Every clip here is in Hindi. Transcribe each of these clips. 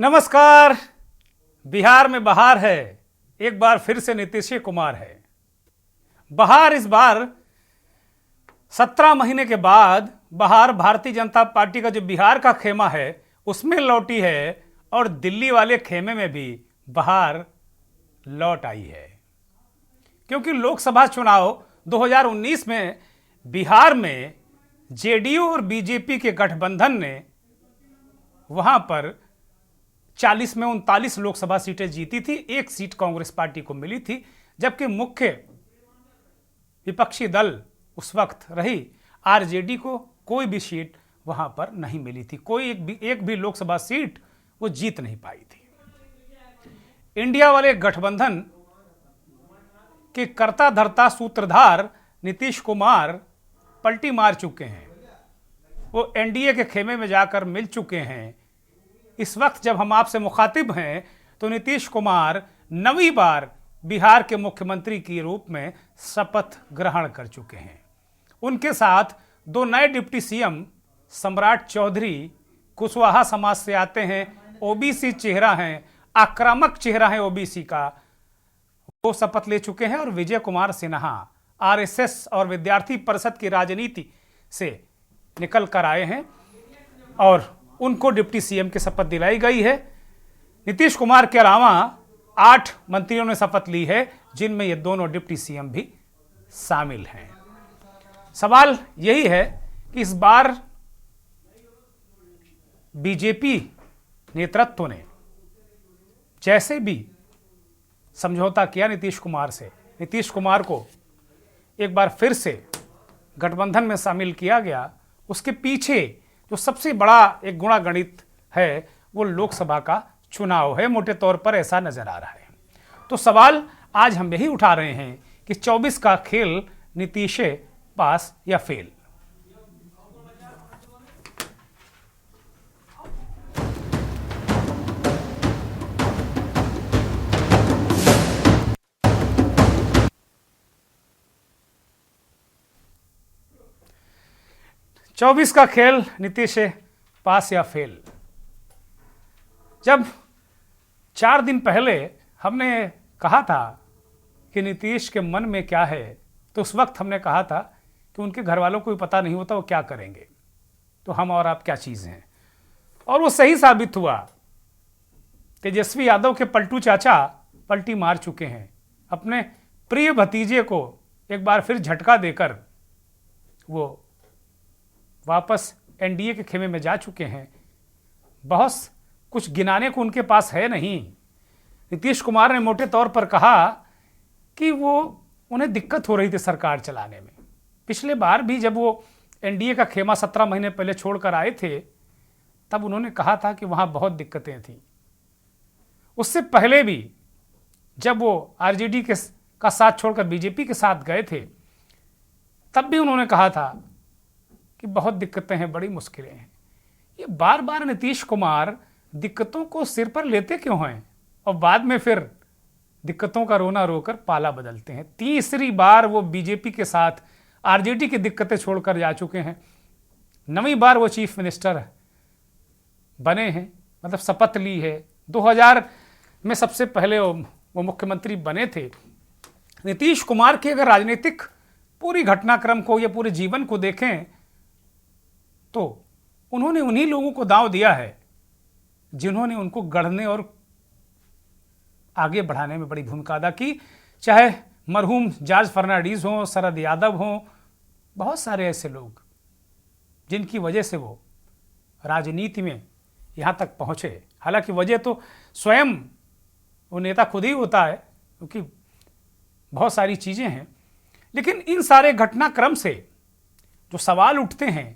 नमस्कार। बिहार में बहार है, एक बार फिर से नीतीश कुमार है। बहार इस बार 17 महीने के बाद बहार भारतीय जनता पार्टी का जो बिहार का खेमा है उसमें लौटी है और दिल्ली वाले खेमे में भी बहार लौट आई है, क्योंकि लोकसभा चुनाव 2019 में बिहार में जेडीयू और बीजेपी के गठबंधन ने वहां पर 40 में 39 लोकसभा सीटें जीती थी। एक सीट कांग्रेस पार्टी को मिली थी, जबकि मुख्य विपक्षी दल उस वक्त रही आरजेडी को कोई भी सीट वहां पर नहीं मिली थी। कोई एक भी लोकसभा सीट वो जीत नहीं पाई थी। इंडिया वाले गठबंधन के कर्ता धर्ता सूत्रधार नीतीश कुमार पलटी मार चुके हैं। वो एनडीए के खेमे में जाकर मिल चुके हैं। इस वक्त जब हम आपसे मुखातिब हैं तो नीतीश कुमार 9वीं बार बिहार के मुख्यमंत्री के रूप में शपथ ग्रहण कर चुके हैं। उनके साथ दो नए डिप्टी सीएम सम्राट चौधरी कुशवाहा समाज से आते हैं, ओबीसी चेहरा हैं, आक्रामक चेहरा है ओबीसी का, वो शपथ ले चुके हैं। और विजय कुमार सिन्हा आरएसएस और विद्यार्थी परिषद की राजनीति से निकल कर आए हैं और उनको डिप्टी सीएम की शपथ दिलाई गई है। नीतीश कुमार के अलावा 8 मंत्रियों ने शपथ ली है, जिनमें ये दोनों डिप्टी सीएम भी शामिल हैं। सवाल यही है कि इस बार बीजेपी नेतृत्व ने जैसे भी समझौता किया नीतीश कुमार से, नीतीश कुमार को एक बार फिर से गठबंधन में शामिल किया गया, उसके पीछे जो सबसे बड़ा एक गुणागणित है वो लोकसभा का चुनाव है। मोटे तौर पर ऐसा नजर आ रहा है। तो सवाल आज हम यही उठा रहे हैं कि 24 का खेल नीतीश पास या फेल। चौबीस का खेल नीतीश पास या फेल। जब 4 दिन पहले हमने कहा था कि नीतीश के मन में क्या है, तो उस वक्त हमने कहा था कि उनके घर वालों को भी पता नहीं होता वो क्या करेंगे, तो हम और आप क्या चीज़ हैं। और वो सही साबित हुआ। तेजस्वी यादव के पलटू चाचा पलटी मार चुके हैं। अपने प्रिय भतीजे को एक बार फिर झटका देकर वो वापस एनडीए के खेमे में जा चुके हैं। बहुत कुछ गिनाने को उनके पास है नहीं। नीतीश कुमार ने मोटे तौर पर कहा कि वो उन्हें दिक्कत हो रही थी सरकार चलाने में। पिछले बार भी जब वो एनडीए का खेमा 17 महीने पहले छोड़कर आए थे, तब उन्होंने कहा था कि वहाँ बहुत दिक्कतें थीं। उससे पहले भी जब वो आरजेडी का साथ छोड़कर बीजेपी के साथ गए थे, तब भी उन्होंने कहा था कि बहुत दिक्कतें हैं, बड़ी मुश्किलें हैं। ये बार बार नीतीश कुमार दिक्कतों को सिर पर लेते क्यों हैं और बाद में फिर दिक्कतों का रोना रोकर पाला बदलते हैं। तीसरी बार वो बीजेपी के साथ आरजेडी की दिक्कतें छोड़कर जा चुके हैं। 9वीं बार वो चीफ मिनिस्टर बने हैं, मतलब शपथ ली है। 2000 में सबसे पहले वो मुख्यमंत्री बने थे। नीतीश कुमार की अगर राजनीतिक पूरी घटनाक्रम को या पूरे जीवन को देखें तो उन्होंने उन्हीं लोगों को दांव दिया है जिन्होंने उनको गढ़ने और आगे बढ़ाने में बड़ी भूमिका अदा की। चाहे मरहूम जॉर्ज फर्नांडीज हों, शरद यादव हों, बहुत सारे ऐसे लोग जिनकी वजह से वो राजनीति में यहाँ तक पहुँचे। हालांकि वजह तो स्वयं वो नेता खुद ही होता है, क्योंकि बहुत सारी चीज़ें हैं। लेकिन इन सारे घटनाक्रम से जो सवाल उठते हैं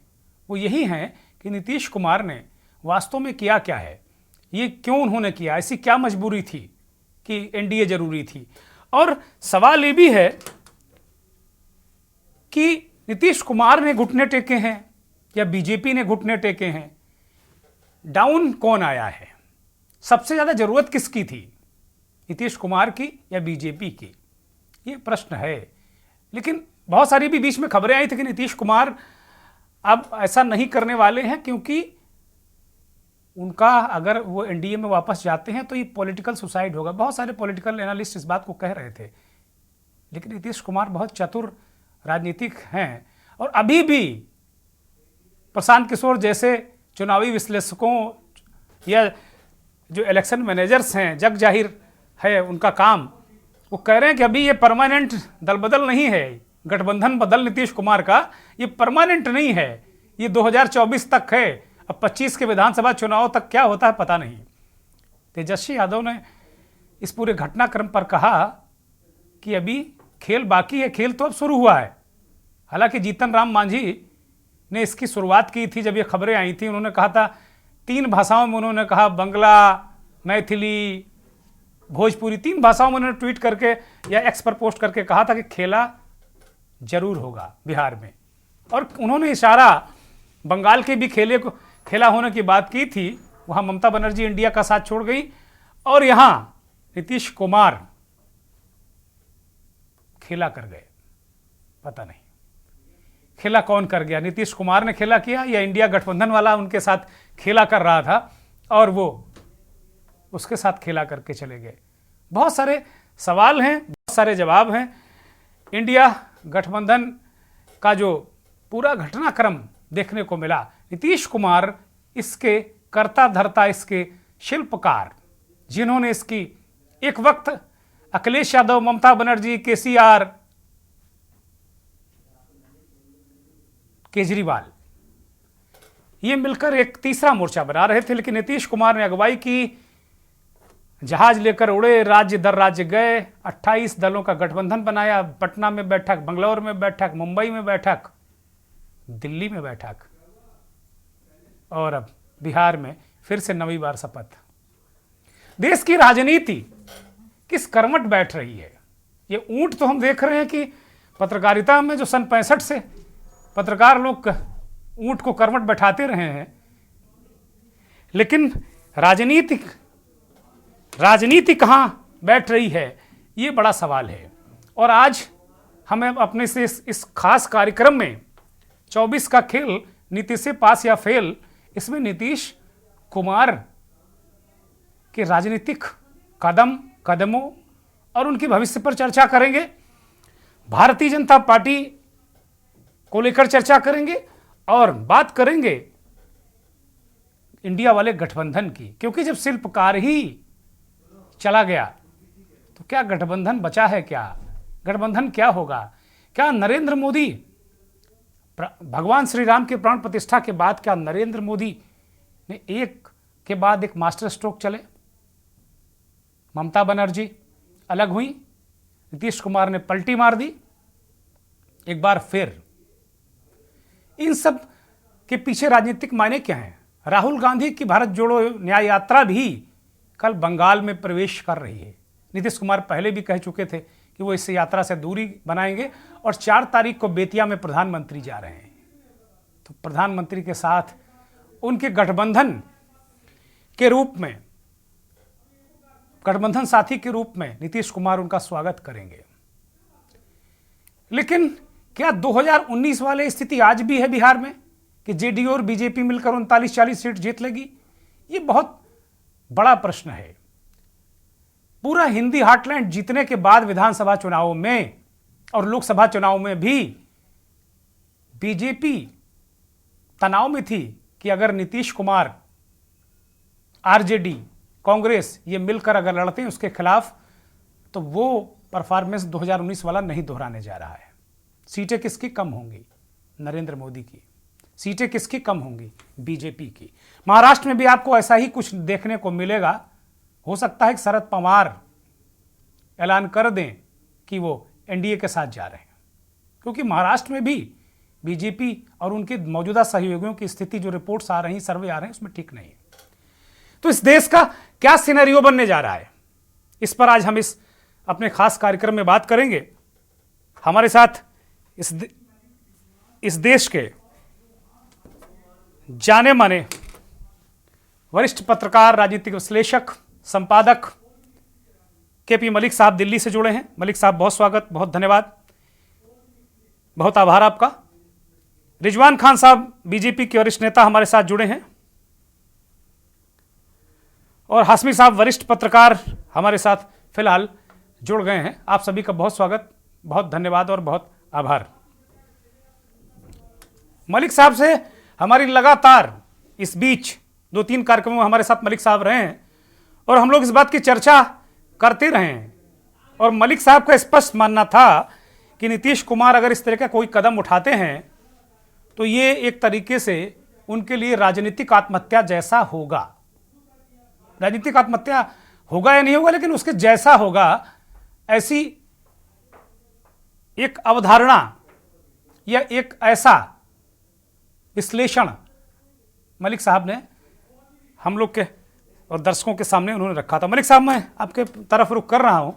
वो यही हैं कि नीतीश कुमार ने वास्तव में किया क्या है, ये क्यों उन्होंने किया, ऐसी क्या मजबूरी थी कि एनडीए जरूरी थी। और सवाल ये भी है कि नीतीश कुमार ने घुटने टेके हैं या बीजेपी ने घुटने टेके हैं, डाउन कौन आया है, सबसे ज़्यादा जरूरत किसकी थी, नीतीश कुमार की या बीजेपी की, ये प्रश्न है। लेकिन बहुत सारी भी बीच में खबरें आई थी कि नीतीश कुमार अब ऐसा नहीं करने वाले हैं, क्योंकि उनका अगर वो एनडीए में वापस जाते हैं तो ये पॉलिटिकल सुसाइड होगा। बहुत सारे पॉलिटिकल एनालिस्ट इस बात को कह रहे थे, लेकिन नीतीश कुमार बहुत चतुर राजनीतिक हैं और अभी भी प्रशांत किशोर जैसे चुनावी विश्लेषकों या जो इलेक्शन मैनेजर्स हैं, जग जाहिर है उनका काम, वो कह रहे हैं कि अभी ये परमानेंट दल बदल नहीं है, गठबंधन बदल नीतीश कुमार का ये परमानेंट नहीं है, ये 2024 तक है। अब 25 के विधानसभा चुनाव तक क्या होता है पता नहीं। तेजस्वी यादव ने इस पूरे घटनाक्रम पर कहा कि अभी खेल बाकी है, खेल तो अब शुरू हुआ है। हालांकि जीतन राम मांझी ने इसकी शुरुआत की थी। जब ये खबरें आई थी उन्होंने कहा था 3 भाषाओं में, उन्होंने कहा बंगला, मैथिली, भोजपुरी, 3 भाषाओं में उन्होंने ट्वीट करके या एक्स पर पोस्ट करके कहा था कि खेला जरूर होगा बिहार में। और उन्होंने इशारा बंगाल के भी खेला होने की बात की थी। वहां ममता बनर्जी इंडिया का साथ छोड़ गई और यहां नीतीश कुमार खेला कर गए। पता नहीं खेला कौन कर गया, नीतीश कुमार ने खेला किया या इंडिया गठबंधन वाला उनके साथ खेला कर रहा था और वो उसके साथ खेला करके चले गए। बहुत सारे सवाल हैं, बहुत सारे जवाब हैं। इंडिया गठबंधन का जो पूरा घटनाक्रम देखने को मिला, नीतीश कुमार इसके कर्ता धर्ता, इसके शिल्पकार, जिन्होंने इसकी एक वक्त अखिलेश यादव, ममता बनर्जी, केसीआर, केजरीवाल, ये मिलकर एक तीसरा मोर्चा बना रहे थे। लेकिन नीतीश कुमार ने अगुवाई की, जहाज लेकर उड़े, राज्य दर राज्य गए, 28 दलों का गठबंधन बनाया। पटना में बैठक, बंगलौर में बैठक, मुंबई में बैठक, दिल्ली में बैठक और अब बिहार में फिर से 9वीं बार शपथ। देश की राजनीति किस कर्मठ बैठ रही है। ये ऊंट तो हम देख रहे हैं कि पत्रकारिता में जो सन 65 से पत्रकार लोग ऊंट को कर्मठ बैठाते रहे हैं, लेकिन राजनीति कहां बैठ रही है, ये बड़ा सवाल है। और आज हमें अपने से इस खास कार्यक्रम में 24 का खेल, नीतीश से पास या फेल, इसमें नीतीश कुमार के राजनीतिक कदमों और उनके भविष्य पर चर्चा करेंगे। भारतीय जनता पार्टी को लेकर चर्चा करेंगे और बात करेंगे इंडिया वाले गठबंधन की, क्योंकि जब शिल्पकार ही चला गया तो क्या गठबंधन बचा है? क्या गठबंधन क्या होगा? क्या नरेंद्र मोदी, भगवान श्री राम के प्राण प्रतिष्ठा के बाद, क्या नरेंद्र मोदी ने एक के बाद एक मास्टर स्ट्रोक चले? ममता बनर्जी अलग हुई, नीतीश कुमार ने पलटी मार दी एक बार फिर। इन सब के पीछे राजनीतिक मायने क्या हैं? राहुल गांधी की भारत जोड़ो न्याय यात्रा भी कल बंगाल में प्रवेश कर रही है। नीतीश कुमार पहले भी कह चुके थे कि वो इस यात्रा से दूरी बनाएंगे और 4 तारीख को बेतिया में प्रधानमंत्री जा रहे हैं। तो प्रधानमंत्री के साथ उनके गठबंधन के रूप में, गठबंधन साथी के रूप में नीतीश कुमार उनका स्वागत करेंगे। लेकिन क्या 2019 वाली स्थिति आज भी है बिहार में कि जेडीयू और बीजेपी मिलकर 39-40 सीट जीत लेगी? ये बहुत बड़ा प्रश्न है। पूरा हिंदी हार्टलैंड जीतने के बाद विधानसभा चुनावों में और लोकसभा चुनाव में भी बीजेपी तनाव में थी कि अगर नीतीश कुमार, आरजेडी, कांग्रेस ये मिलकर अगर लड़ते हैं उसके खिलाफ, तो वो परफॉर्मेंस 2019 वाला नहीं दोहराने जा रहा है। सीटें किसकी कम होंगी? नरेंद्र मोदी की। सीटें किसकी कम होंगी? बीजेपी की। महाराष्ट्र में भी आपको ऐसा ही कुछ देखने को मिलेगा। हो सकता है कि शरद पवार ऐलान कर दें कि वो एनडीए के साथ जा रहे हैं, क्योंकि महाराष्ट्र में भी बीजेपी और उनके मौजूदा सहयोगियों की स्थिति, जो रिपोर्ट्स आ रही, सर्वे आ रहे हैं, उसमें ठीक नहीं है। तो इस देश का क्या सिनेरियो बनने जा रहा है, इस पर आज हम इस अपने खास कार्यक्रम में बात करेंगे। हमारे साथ इस देश के जाने माने वरिष्ठ पत्रकार, राजनीतिक विश्लेषक, संपादक केपी मलिक साहब दिल्ली से जुड़े हैं। मलिक साहब, बहुत स्वागत, बहुत धन्यवाद, बहुत आभार आपका। रिजवान खान साहब बीजेपी के वरिष्ठ नेता हमारे साथ जुड़े हैं। और हाशमी साहब वरिष्ठ पत्रकार हमारे साथ फिलहाल जुड़ गए हैं। आप सभी का बहुत स्वागत, बहुत धन्यवाद और बहुत आभार। मलिक साहब से हमारी लगातार इस बीच 2-3 कार्यक्रमों में हमारे साथ मलिक साहब रहे हैं और हम लोग इस बात की चर्चा करते रहे हैं और मलिक साहब का स्पष्ट मानना था कि नीतीश कुमार अगर इस तरह का कोई कदम उठाते हैं तो ये एक तरीके से उनके लिए राजनीतिक आत्महत्या जैसा होगा। राजनीतिक आत्महत्या होगा या नहीं होगा, लेकिन उसके जैसा होगा, ऐसी एक अवधारणा या एक ऐसा विश्लेषण मलिक साहब ने हम लोग के और दर्शकों के सामने उन्होंने रखा था। मलिक साहब, मैं आपके तरफ रुख कर रहा हूं।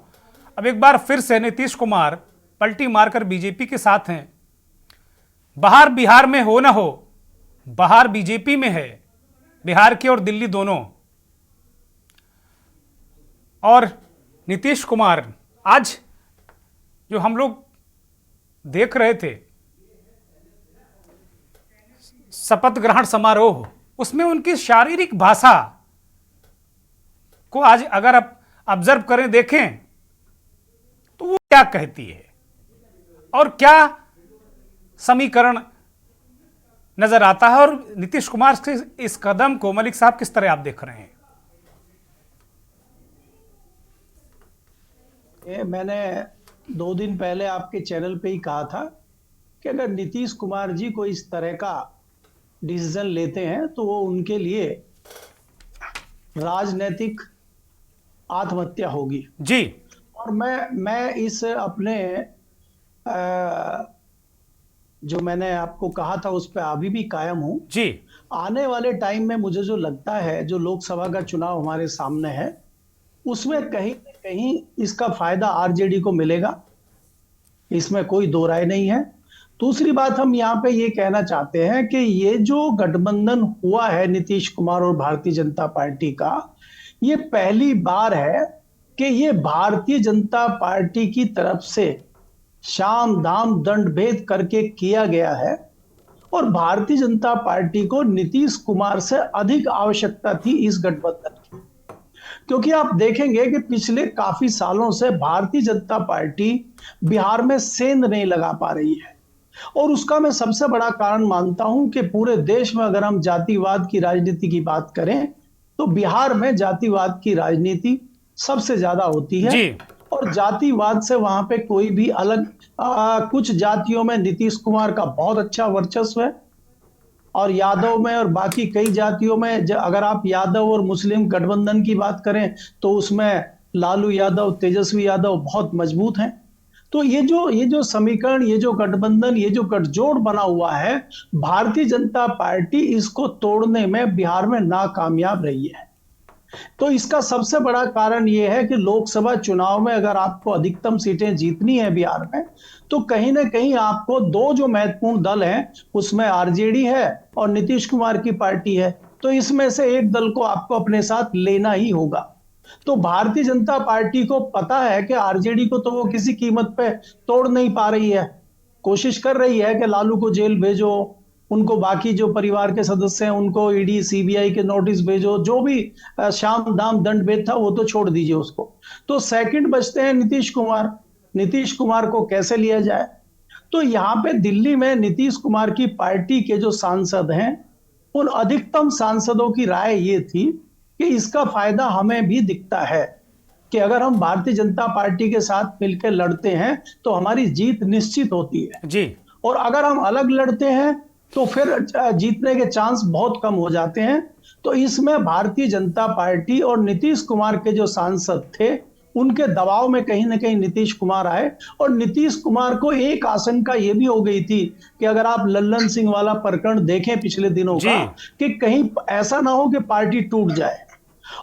अब एक बार फिर से नीतीश कुमार पलटी मारकर बीजेपी के साथ हैं। बाहर बिहार में हो ना हो, बाहर बीजेपी में है, बिहार की और दिल्ली दोनों। और नीतीश कुमार आज जो हम लोग देख रहे थे शपथ ग्रहण समारोह, उसमें उनकी शारीरिक भाषा को आज अगर आप ऑब्जर्व करें, देखें, तो वो क्या कहती है और क्या समीकरण नजर आता है, और नीतीश कुमार के इस कदम को मलिक साहब किस तरह आप देख रहे हैं? मैंने 2 दिन पहले आपके चैनल पे ही कहा था कि अगर नीतीश कुमार जी को इस तरह का डिसीजन लेते हैं तो वो उनके लिए राजनीतिक आत्महत्या होगी जी। और मैं इस अपने जो मैंने आपको कहा था उस पर अभी भी कायम हूं जी। आने वाले टाइम में मुझे जो लगता है, जो लोकसभा का चुनाव हमारे सामने है, उसमें कहीं न कहीं इसका फायदा आरजेडी को मिलेगा, इसमें कोई दो राय नहीं है। दूसरी बात, हम यहाँ पे ये कहना चाहते हैं कि ये जो गठबंधन हुआ है नीतीश कुमार और भारतीय जनता पार्टी का, ये पहली बार है कि ये भारतीय जनता पार्टी की तरफ से शाम दाम दंड भेद करके किया गया है और भारतीय जनता पार्टी को नीतीश कुमार से अधिक आवश्यकता थी इस गठबंधन की। क्योंकि आप देखेंगे कि पिछले काफी सालों से भारतीय जनता पार्टी बिहार में सेंध नहीं लगा पा रही है और उसका मैं सबसे बड़ा कारण मानता हूं कि पूरे देश में अगर हम जातिवाद की राजनीति की बात करें तो बिहार में जातिवाद की राजनीति सबसे ज्यादा होती है जी। और जातिवाद से वहां पे कोई भी अलग कुछ जातियों में नीतीश कुमार का बहुत अच्छा वर्चस्व है और यादव में और बाकी कई जातियों में अगर आप यादव और मुस्लिम गठबंधन की बात करें तो उसमें लालू यादव, तेजस्वी यादव बहुत मजबूत हैं। तो ये जो समीकरण, ये जो गठबंधन, ये जो गठजोड़ बना हुआ है, भारतीय जनता पार्टी इसको तोड़ने में बिहार में नाकामयाब रही है। तो इसका सबसे बड़ा कारण यह है कि लोकसभा चुनाव में अगर आपको अधिकतम सीटें जीतनी है बिहार में, तो कहीं ना कहीं आपको 2 जो महत्वपूर्ण दल हैं उसमें आरजेडी है और नीतीश कुमार की पार्टी है, तो इसमें से एक दल को आपको अपने साथ लेना ही होगा। तो भारतीय जनता पार्टी को पता है कि आरजेडी को तो वो किसी कीमत पे तोड़ नहीं पा रही है, कोशिश कर रही है कि लालू को जेल भेजो, उनको बाकी जो परिवार के सदस्य हैं उनको ईडी सीबीआई के नोटिस भेजो, जो भी शाम दाम दंड भेद था वो तो छोड़ दीजिए उसको। तो सेकंड बचते हैं नीतीश कुमार। नीतीश कुमार को कैसे लिया जाए? तो यहाँ पे दिल्ली में नीतीश कुमार की पार्टी के जो सांसद हैं, उन अधिकतम सांसदों की राय ये थी कि इसका फायदा हमें भी दिखता है कि अगर हम भारतीय जनता पार्टी के साथ मिलकर लड़ते हैं तो हमारी जीत निश्चित होती है जी। और अगर हम अलग लड़ते हैं तो फिर जीतने के चांस बहुत कम हो जाते हैं। तो इसमें भारतीय जनता पार्टी और नीतीश कुमार के जो सांसद थे उनके दबाव में कहीं ना कहीं नीतीश कुमार आए और नीतीश कुमार को एक आशंका ये भी हो गई थी कि अगर आप लल्लन सिंह वाला प्रकरण देखें पिछले दिनों का, कि कहीं ऐसा ना हो कि पार्टी टूट जाए।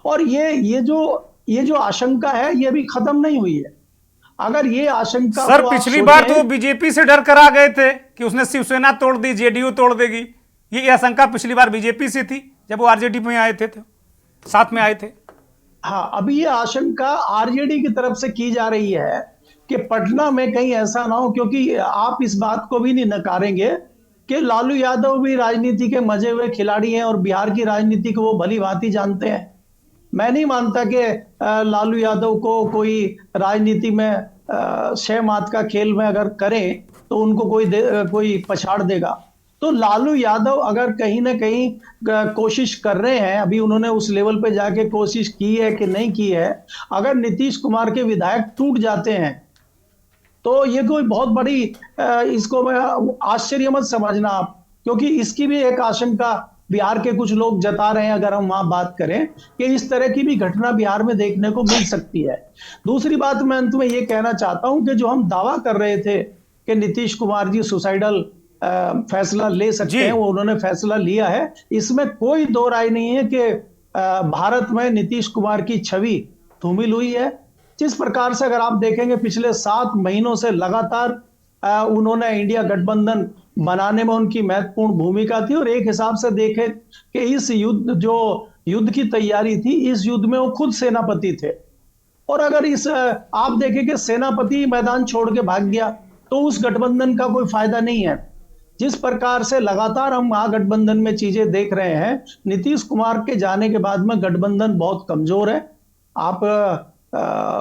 और ये जो आशंका है ये भी खत्म नहीं हुई है। अगर ये आशंका सर, पिछली बार तो बीजेपी से डर कर आ गए थे कि उसने शिवसेना तोड़ दी, जेडीयू तोड़ देगी। ये आशंका पिछली बार बीजेपी से थी जब वो आरजेडी में आए थे, साथ में आए थे। हाँ, अभी ये आशंका आरजेडी की तरफ से की जा रही है कि पटना में कहीं ऐसा ना हो, क्योंकि आप इस बात को भी नहीं नकारेंगे कि लालू यादव भी राजनीति के मजे हुए खिलाड़ी हैं और बिहार की राजनीति को वो भली भांति जानते हैं। मैं नहीं मानता कि लालू यादव को कोई राजनीति में छह मात का खेल में अगर करें तो उनको कोई पछाड़ देगा। तो लालू यादव अगर कहीं ना कहीं कोशिश कर रहे हैं, अभी उन्होंने उस लेवल पे जाके कोशिश की है कि नहीं की है, अगर नीतीश कुमार के विधायक टूट जाते हैं तो ये कोई बहुत बड़ी इसको मैं आश्चर्य मत समझना आप, क्योंकि इसकी भी एक आशंका बिहार के कुछ लोग जता रहे हैं, अगर हम वहां बात करें कि इस तरह की भी घटना बिहार में देखने को मिल सकती है। दूसरी बात मैं अंत में ये कहना चाहता हूं कि जो हम दावा कर रहे थे कि नीतीश कुमार जी सुसाइडल फैसला ले सकते जी। हैं, वो उन्होंने फैसला लिया है। इसमें कोई दो राय नहीं है कि भारत में नीतीश कुमार की छवि धूमिल हुई है। जिस प्रकार से अगर आप देखेंगे पिछले 7 महीनों से लगातार उन्होंने इंडिया गठबंधन बनाने में उनकी महत्वपूर्ण भूमिका थी, और एक हिसाब से देखें कि इस युद्ध की तैयारी थी, इस युद्ध में वो खुद सेनापति थे। और अगर आप देखें कि सेनापति मैदान छोड़ के भाग गया तो उस गठबंधन का कोई फायदा नहीं है। जिस प्रकार से लगातार हम महागठबंधन में चीजें देख रहे हैं, नीतीश कुमार के जाने के बाद में गठबंधन बहुत कमजोर है। आप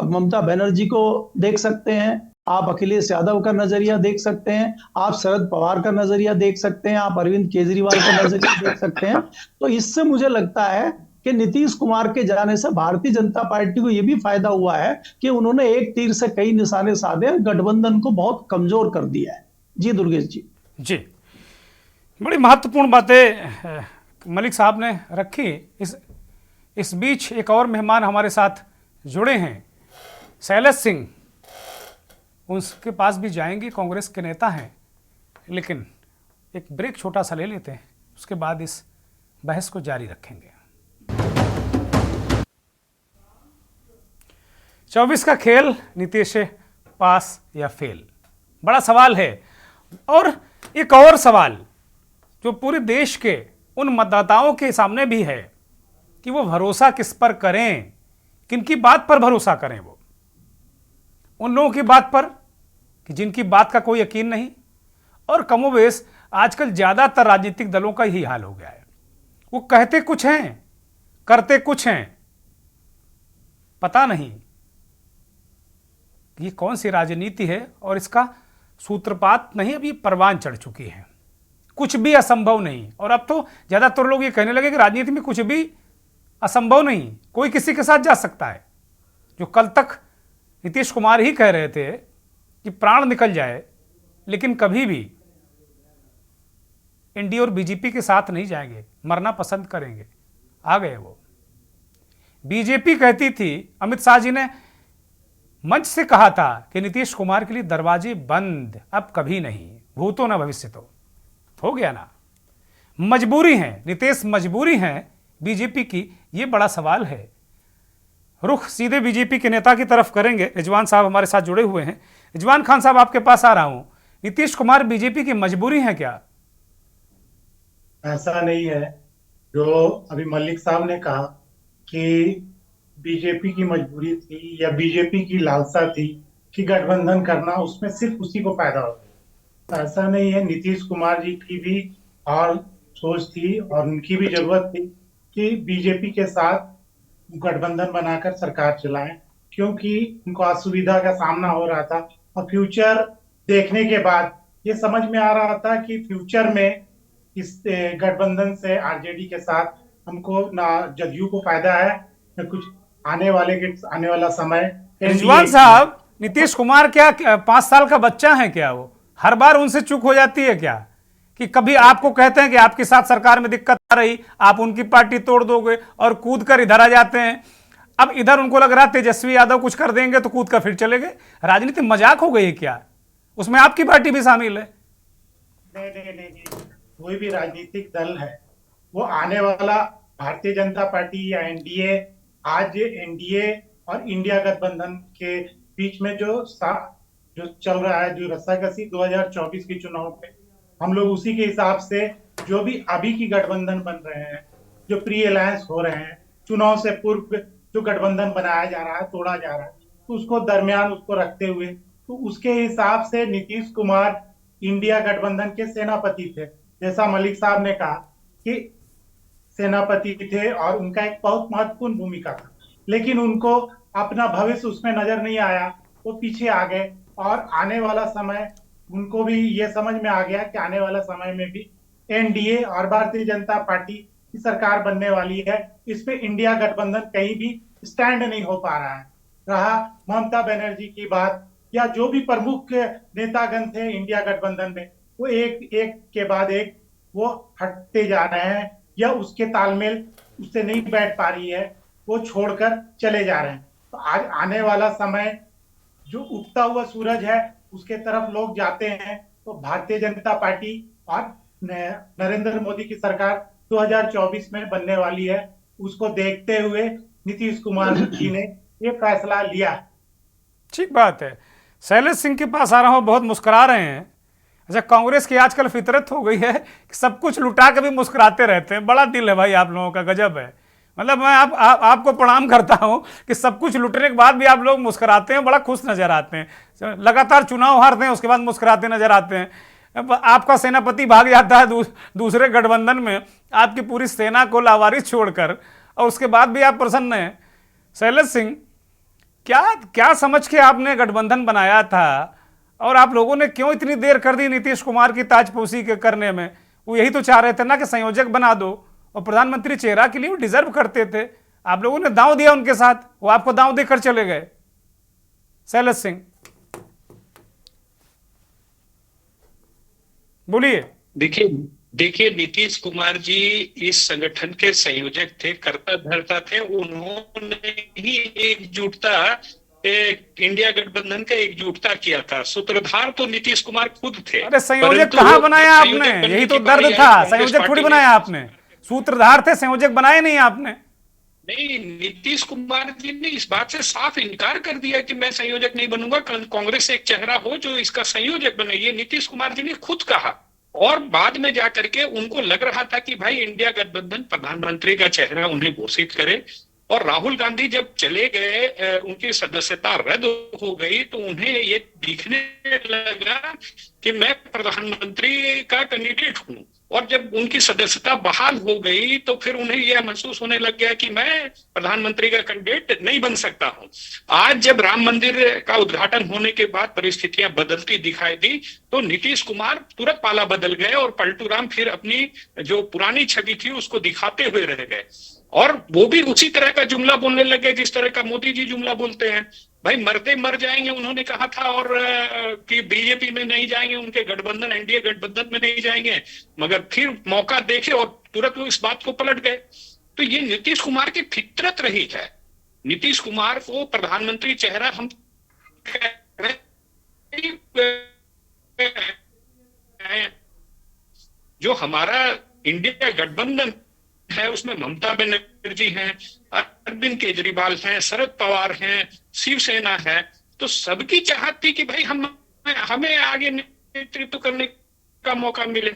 ममता बनर्जी को देख सकते हैं, आप अखिलेश यादव का नजरिया देख सकते हैं, आप शरद पवार का नजरिया देख सकते हैं, आप अरविंद केजरीवाल का नजरिया देख सकते हैं। तो इससे मुझे लगता है कि नीतीश कुमार के जाने से भारतीय जनता पार्टी को यह भी फायदा हुआ है कि उन्होंने एक तीर से कई निशाने साधे, गठबंधन को बहुत कमजोर कर दिया है। जी दुर्गेश जी। जी, बड़ी महत्वपूर्ण बातें मलिक साहब ने रखी। इस बीच एक और मेहमान हमारे साथ जुड़े हैं, शैलेश सिंह। उनके पास भी जाएंगे, कांग्रेस के नेता हैं, लेकिन एक ब्रेक छोटा सा ले लेते हैं, उसके बाद इस बहस को जारी रखेंगे। 24 का खेल, नीतीश पास या फेल, बड़ा सवाल है। और एक और सवाल जो पूरे देश के उन मतदाताओं के सामने भी है कि वो भरोसा किस पर करें, किनकी बात पर भरोसा करें। वो उन लोगों की बात पर कि जिनकी बात का कोई यकीन नहीं, और कमोबेश आजकल ज्यादातर राजनीतिक दलों का यही हाल हो गया है। वो कहते कुछ हैं, करते कुछ हैं, पता नहीं ये कौन सी राजनीति है। और इसका सूत्रपात नहीं, अभी परवान चढ़ चुकी है, कुछ भी असंभव नहीं। और अब तो ज्यादातर लोग ये कहने लगे कि राजनीति में कुछ भी असंभव नहीं, कोई किसी के साथ जा सकता है। जो कल तक नीतीश कुमार ही कह रहे थे कि प्राण निकल जाए लेकिन कभी भी एनडीए और बीजेपी के साथ नहीं जाएंगे, मरना पसंद करेंगे, आ गए वो। बीजेपी कहती थी, अमित शाह जी ने मंच से कहा था कि नीतीश कुमार के लिए दरवाजे बंद, अब कभी नहीं, भूतो ना भविष्य तो। हो गया ना, मजबूरी है नीतीश, मजबूरी है बीजेपी की, ये बड़ा सवाल है। रुख सीधे बीजेपी के नेता की तरफ करेंगे, रिजवान साहब हमारे साथ जुड़े हुए हैं। रिजवान खान साहब, आपके पास आ रहा हूं। नीतीश कुमार बीजेपी की मजबूरी है क्या? ऐसा नहीं है जो अभी मलिक साहब ने कहा कि बीजेपी की मजबूरी थी या बीजेपी की लालसा थी कि गठबंधन करना, उसमें सिर्फ उसी को फायदा हो। तो ऐसा नहीं है, नीतीश कुमार जी की भी और सोच थी और उनकी भी जरूरत थी कि बीजेपी के साथ गठबंधन बनाकर सरकार चलाएं, क्योंकि उनको असुविधा का सामना हो रहा था। और फ्यूचर देखने के बाद ये समझ में आ रहा था कि फ्यूचर में इस गठबंधन से आरजेडी के साथ हमको ना जदयू को फायदा है, ना कुछ आने वाला समय। रिजवान साहब, नीतीश कुमार क्या 5 साल का बच्चा है क्या? वो हर बार उनसे चूक हो जाती है क्या? कि कभी आपको कहते हैं कि आपके साथ सरकार में दिक्कत आ रही, आप उनकी पार्टी तोड़ दोगे और कूद कर इधर आ जाते हैं। अब इधर उनको लग रहा तेजस्वी यादव कुछ कर देंगे तो कूद कर फिर चले गए। राजनीति मजाक हो गई है क्या? उसमें आपकी पार्टी भी शामिल है। नहीं, कोई भी राजनीतिक दल है, वो आने वाला भारतीय जनता पार्टी या एनडीए, आज एनडीए और इंडिया गठबंधन के बीच में जो चल रहा है, जो रस्साकसी 2024 के चुनाव पे, हम लोग उसी के हिसाब से जो भी अभी की गठबंधन बन रहे हैं, जो प्री अलायंस हो रहे हैं, चुनाव से पूर्व जो गठबंधन बनाया जा रहा है, तोड़ा जा रहा है, तो उसको दरमियान उसको रखते हुए, तो उसके हिसाब से नीतीश कुमार इंडिया गठबंधन के सेनापति थे। जैसा मलिक साहब ने कहा कि सेनापति थे और उनका एक बहुत महत्वपूर्ण भूमिका था, लेकिन उनको अपना भविष्य उसमें नजर नहीं आया, वो पीछे आ गए। और आने वाला समय उनको भी ये समझ में आ गया कि आने वाला समय में भी एनडीए और भारतीय जनता पार्टी की सरकार बनने वाली है। इस पे इंडिया गठबंधन कहीं भी स्टैंड नहीं हो पा रहा है। रहा ममता बनर्जी की बात या जो भी प्रमुख नेतागण थे इंडिया गठबंधन में, वो एक एक के बाद एक वो हटते जा रहे हैं या उसके तालमेल उससे नहीं बैठ पा रही है, वो छोड़कर चले जा रहे हैं। तो आज आने वाला समय जो उगता हुआ सूरज है उसके तरफ लोग जाते हैं। तो भारतीय जनता पार्टी और नरेंद्र मोदी की सरकार 2024 में बनने वाली है, उसको देखते हुए नीतीश कुमार जी ने ये फैसला लिया। ठीक बात है। शैलेश सिंह के पास आ रहा हूँ, बहुत मुस्कुरा रहे हैं। अच्छा, कांग्रेस की आजकल फितरत हो गई है कि सब कुछ लुटा के भी मुस्कुराते रहते हैं। बड़ा दिल है भाई आप लोगों का, गजब है। मतलब मैं आपको प्रणाम करता हूं कि सब कुछ लुटने के बाद भी आप लोग मुस्कुराते हैं, बड़ा खुश नजर आते हैं। लगातार चुनाव हारते हैं, उसके बाद मुस्कुराते नजर आते हैं। आपका सेनापति भाग जाता है दूसरे गठबंधन में, आपकी पूरी सेना को लावारिस छोड़कर, और उसके बाद भी आप प्रसन्न हैं। शैलेश सिंह, क्या क्या समझ के आपने गठबंधन बनाया था, और आप लोगों ने क्यों इतनी देर कर दी नीतीश कुमार की ताजपोशी के करने में? वो यही तो चाह रहे थे ना कि संयोजक बना दो, और प्रधानमंत्री चेहरा के लिए वो डिजर्व करते थे। आप लोगों ने दांव दिया उनके साथ, वो आपको दांव देकर चले गए। शैलेश सिंह बोलिए। देखिए देखिए नीतीश कुमार जी इस संगठन के संयोजक थे, कर्ता धर्ता थे। उन्होंने ही एकजुटता, इंडिया गठबंधन का एकजुटता किया था। सूत्रधार तो नीतीश कुमार खुद थे। अरे संयोजक कहां बनाया आपने? यही तो दर्द था। संयोजक थोड़ी बनाया आपने, सूत्रधार थे, संयोजक बनाए नहीं आपने। नहीं, नीतीश कुमार जी ने इस बात से साफ इनकार कर दिया कि मैं संयोजक नहीं बनूंगा, कांग्रेस से एक चेहरा हो जो इसका संयोजक बने, ये नीतीश कुमार जी ने खुद कहा। और बाद में जाकर के उनको लग रहा था कि भाई इंडिया गठबंधन प्रधानमंत्री का चेहरा उन्हें घोषित करे। और राहुल गांधी जब चले गए, उनकी सदस्यता रद्द हो गई, तो उन्हें ये दिखने लगा कि मैं प्रधानमंत्री का कैंडिडेट हूं। और जब उनकी सदस्यता बहाल हो गई तो फिर उन्हें यह महसूस होने लग गया कि मैं प्रधानमंत्री का कैंडिडेट नहीं बन सकता हूं। आज जब राम मंदिर का उद्घाटन होने के बाद परिस्थितियां बदलती दिखाई दी, तो नीतीश कुमार तुरंत पाला बदल गए और पलटू राम फिर अपनी जो पुरानी छवि थी उसको दिखाते हुए रह गए। और वो भी उसी तरह का जुमला बोलने लगे जिस तरह का मोदी जी जुमला बोलते हैं। भाई मरते मर जाएंगे उन्होंने कहा था, और कि बीजेपी में नहीं जाएंगे, उनके गठबंधन एनडीए गठबंधन में नहीं जाएंगे, मगर फिर मौका देखे और तुरंत वो इस बात को पलट गए। तो ये नीतीश कुमार की फितरत रही है। नीतीश कुमार को प्रधानमंत्री चेहरा हम जो हमारा इंडिया गठबंधन है उसमें ममता बनर्जी हैं, अरविंद केजरीवाल हैं, शरद पवार हैं, शिवसेना है। तो सबकी चाहत थी कि भाई हमें आगे नेतृत्व करने का मौका मिले।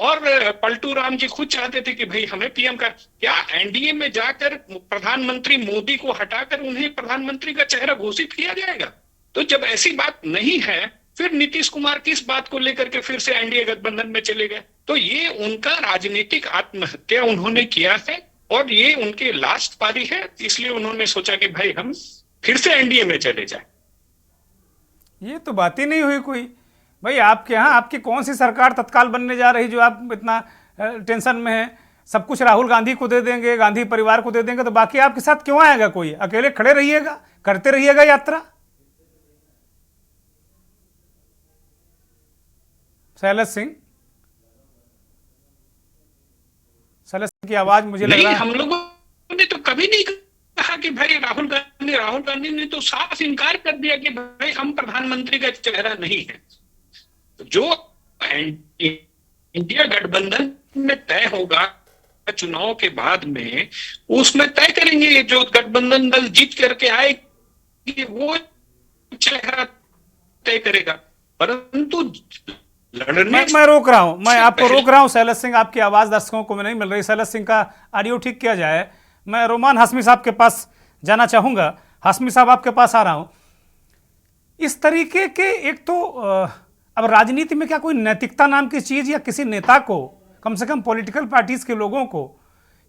और पलटू राम जी खुद चाहते थे कि भाई हमें पीएम का, क्या एनडीए में जाकर प्रधानमंत्री मोदी को हटाकर उन्हें प्रधानमंत्री का चेहरा घोषित किया जाएगा? तो जब ऐसी बात नहीं है, फिर नीतीश कुमार किस बात को लेकर के फिर से एनडीए गठबंधन में चले गए? तो ये उनका राजनीतिक आत्महत्या उन्होंने किया है, और ये उनकी लास्ट पारी है। इसलिए उन्होंने सोचा कि भाई हम फिर से एनडीए में चले जाएं। ये तो बात ही नहीं हुई कोई। भाई आपके यहाँ आपकी कौन सी सरकार तत्काल बनने जा रही जो आप इतना टेंशन में है? सब कुछ राहुल गांधी को दे देंगे, गांधी परिवार को दे देंगे, तो बाकी आपके साथ क्यों आएगा कोई? अकेले खड़े रहिएगा, करते रहिएगा यात्रा। शैलेश सिंह की आवाज मुझे लग रहा है। हम लोगों ने तो कभी नहीं कहा कि भाई राहुल गांधी ने तो साफ इनकार कर दिया कि भाई हम प्रधानमंत्री का चेहरा नहीं है। जो इंडिया गठबंधन में तय होगा चुनाव के बाद में, उसमें तय करेंगे जो गठबंधन दल जीत करके आए कि वो चेहरा तय करेगा। परंतु मैं रोक रहा हूं, मैं आपको रोक रहा हूं। शैलेश सिंह, आपकी आवाज दर्शकों को नहीं मिल रही। शैलेश सिंह का ऑडियो ठीक किया जाए। मैं रोमान हाशमी साहब के पास जाना चाहूंगा। हाशमी साहब, आपके पास आ रहा हूं। इस तरीके के एक तो अब राजनीति में क्या कोई नैतिकता नाम की चीज, या किसी नेता को, कम से कम पॉलिटिकल पार्टीज के लोगों को,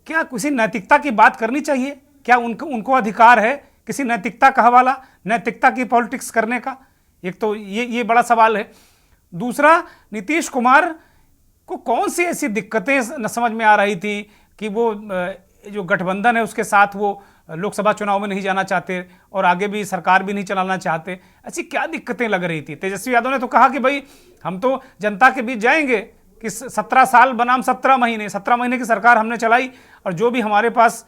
क्या किसी नैतिकता की बात करनी चाहिए? क्या उनको उनको अधिकार है किसी नैतिकता का हवाला, नैतिकता की पॉलिटिक्स करने का? एक तो ये बड़ा सवाल है। दूसरा, नीतीश कुमार को कौन सी ऐसी दिक्कतें न समझ में आ रही थी कि वो जो गठबंधन है उसके साथ वो लोकसभा चुनाव में नहीं जाना चाहते और आगे भी सरकार भी नहीं चलाना चाहते? ऐसी क्या दिक्कतें लग रही थी? तेजस्वी यादव ने तो कहा कि भाई हम तो जनता के बीच जाएंगे, कि 17 साल बनाम 17 महीने, 17 महीने की सरकार हमने चलाई और जो भी हमारे पास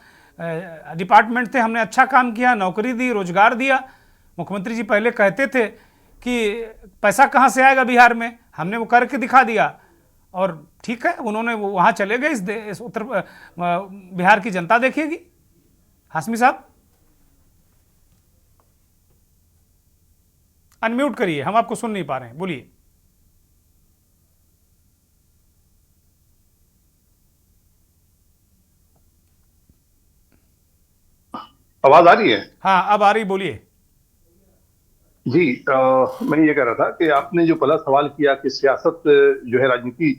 डिपार्टमेंट थे हमने अच्छा काम किया, नौकरी दी, रोजगार दिया। मुख्यमंत्री जी पहले कहते थे कि पैसा कहाँ से आएगा बिहार में, हमने वो करके दिखा दिया। और ठीक है, उन्होंने वो वहाँ चले गए, इस उत्तर बिहार की जनता देखेगी। हाशमी साहब अनम्यूट करिए, हम आपको सुन नहीं पा रहे हैं, बोलिए। आवाज आ रही है? हाँ अब आ रही, बोलिए। जी, मैं ये कह रहा था कि आपने जो पहला सवाल किया कि सियासत जो है, राजनीति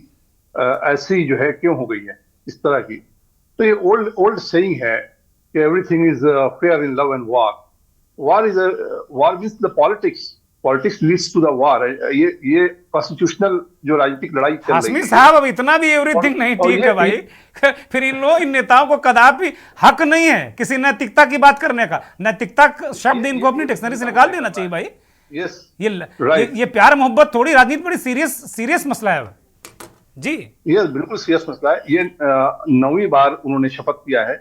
ऐसी जो है क्यों हो गई है इस तरह की, तो ये ओल्ड ओल्ड सेइंग है कि everything is fair in love and war. War means the politics leads to the war. ये कॉन्स्टिट्यूशनल जो राजनीतिक लड़ाई चल रही हाशमी है। साहब अब इतना भी एवरीथिंग नहीं ठीक है भाई। फिर इन नेताओं को कदापि हक नहीं है किसी नैतिकता की बात करने का। नैतिकता शब्द इनको अपनी डिक्शनरी से निकाल देना चाहिए भाई। यस, ये प्यार मोहब्बत थोड़ी, राजनीति बड़ी सीरियस मसला है जी। ये बिल्कुल सीरियस मसला है। ये 9वीं बार उन्होंने शपथ किया है